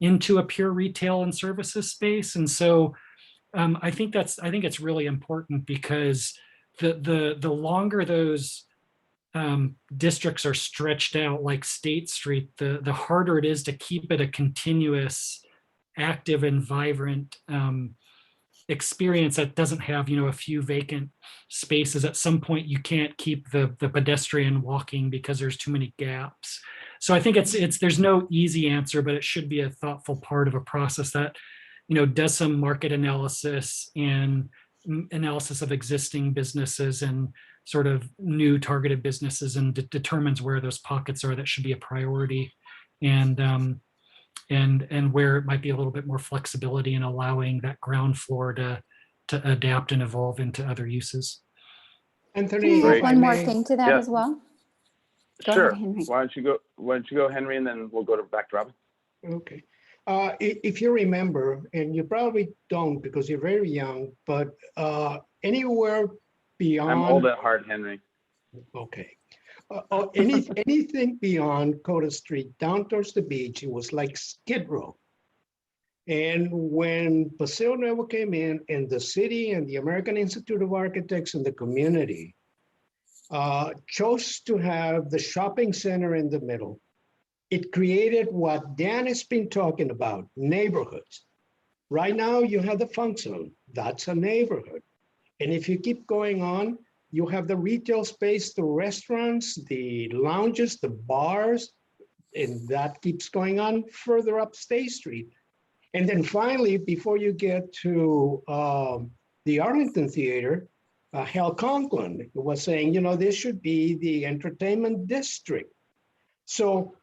into a pure retail and services space. And so I think it's really important, because the longer those districts are stretched out like State Street, the harder it is to keep it a continuous, active and vibrant experience that doesn't have, a few vacant spaces. At some point, you can't keep the pedestrian walking because there's too many gaps. So I think there's no easy answer, but it should be a thoughtful part of a process that, does some market analysis and analysis of existing businesses and sort of new targeted businesses, and determines where those pockets are that should be a priority, and where it might be a little bit more flexibility in allowing that ground floor to adapt and evolve into other uses. Anthony, can I add one more thing to that as well? Sure. Go ahead, Henry. Why don't you go, Henry, and then we'll go back to Robin. Okay. If you remember, and you probably don't because you're very young, but anywhere beyond— I'm old at heart, Henry. Okay. Anything beyond Coda Street down towards the beach, it was like Skid Row. And when Paseo Nuevo came in, and the city and the American Institute of Architects and the community chose to have the shopping center in the middle, it created what Dan has been talking about, neighborhoods. Right now, you have the Funk Zone. That's a neighborhood. And if you keep going on, you have the retail space, the restaurants, the lounges, the bars, and that keeps going on further up State Street. And then finally, before you get to the Arlington Theater, Hal Conklin was saying, this should be the entertainment district. So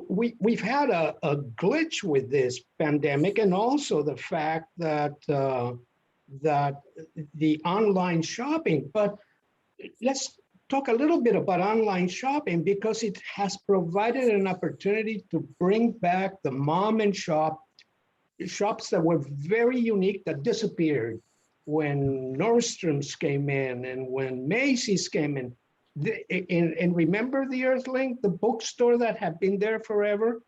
we've had a glitch with this pandemic, and also the fact that that the online shopping. But let's talk a little bit about online shopping, because it has provided an opportunity to bring back the mom and shops that were very unique, that disappeared when Nordstrom's came in and when Macy's came in. And remember the Earthlink, the bookstore that had been there forever?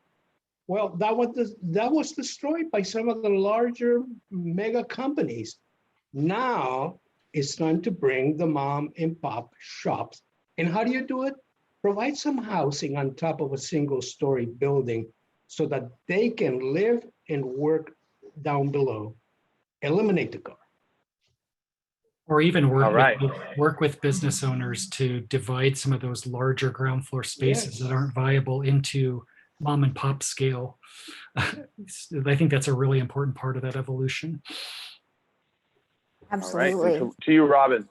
Well, that was destroyed by some of the larger mega companies. Now it's time to bring the mom and pop shops. And how do you do it? Provide some housing on top of a single-story building so that they can live and work down below. Eliminate the car. Or even work with business owners to divide some of those larger ground floor spaces that aren't viable into mom and pop scale. I think that's a really important part of that evolution. Absolutely. All right. To you, Robin.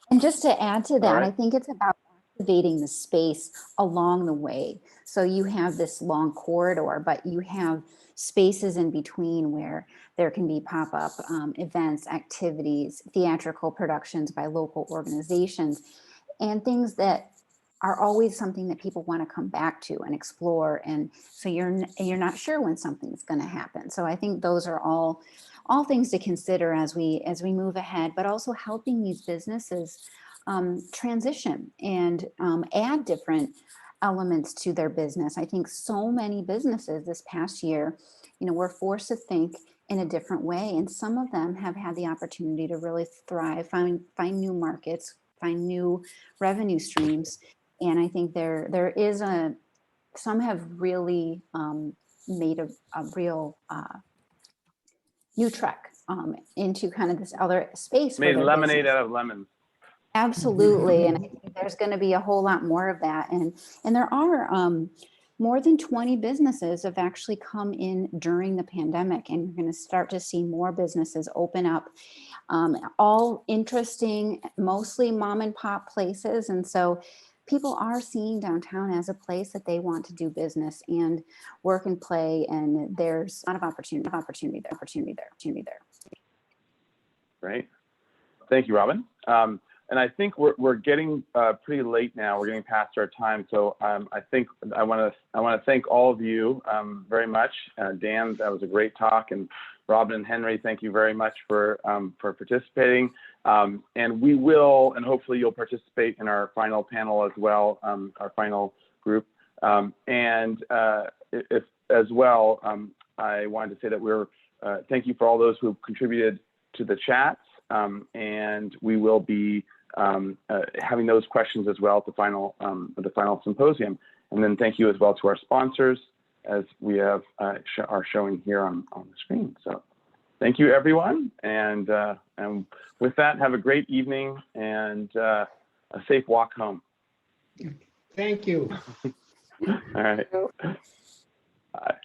And just to add to that, I think it's about activating the space along the way. So you have this long corridor, but you have spaces in between where there can be pop-up events, activities, theatrical productions by local organizations, and things that are always something that people want to come back to and explore. And so you're not sure when something's going to happen. So I think those are all things to consider as we move ahead, but also helping these businesses transition and add different elements to their business. I think so many businesses this past year, were forced to think in a different way. And some of them have had the opportunity to really thrive, find new markets, find new revenue streams. And I think there is some have really made a real new trek into kind of this other space. Made lemonade out of lemons. Absolutely. And I think there's going to be a whole lot more of that. And there are more than 20 businesses have actually come in during the pandemic, and you're going to start to see more businesses open up, all interesting, mostly mom and pop places. And so people are seeing downtown as a place that they want to do business and work and play. And there's a lot of opportunity there. Right. Thank you, Robin. And I think we're getting pretty late now. We're getting past our time, so I think I want to thank all of you very much. Dan, that was a great talk, and Robin and Henry, thank you very much for participating. And we will, and hopefully you'll participate in our final panel as well, our final group. And if as well, I wanted to say that we're thank you for all those who contributed to the chats. And we will be having those questions as well at the final symposium. And then thank you as well to our sponsors, as we have are showing here on the screen. So thank you, everyone. And with that, have a great evening and a safe walk home. Thank you. All right. Bye.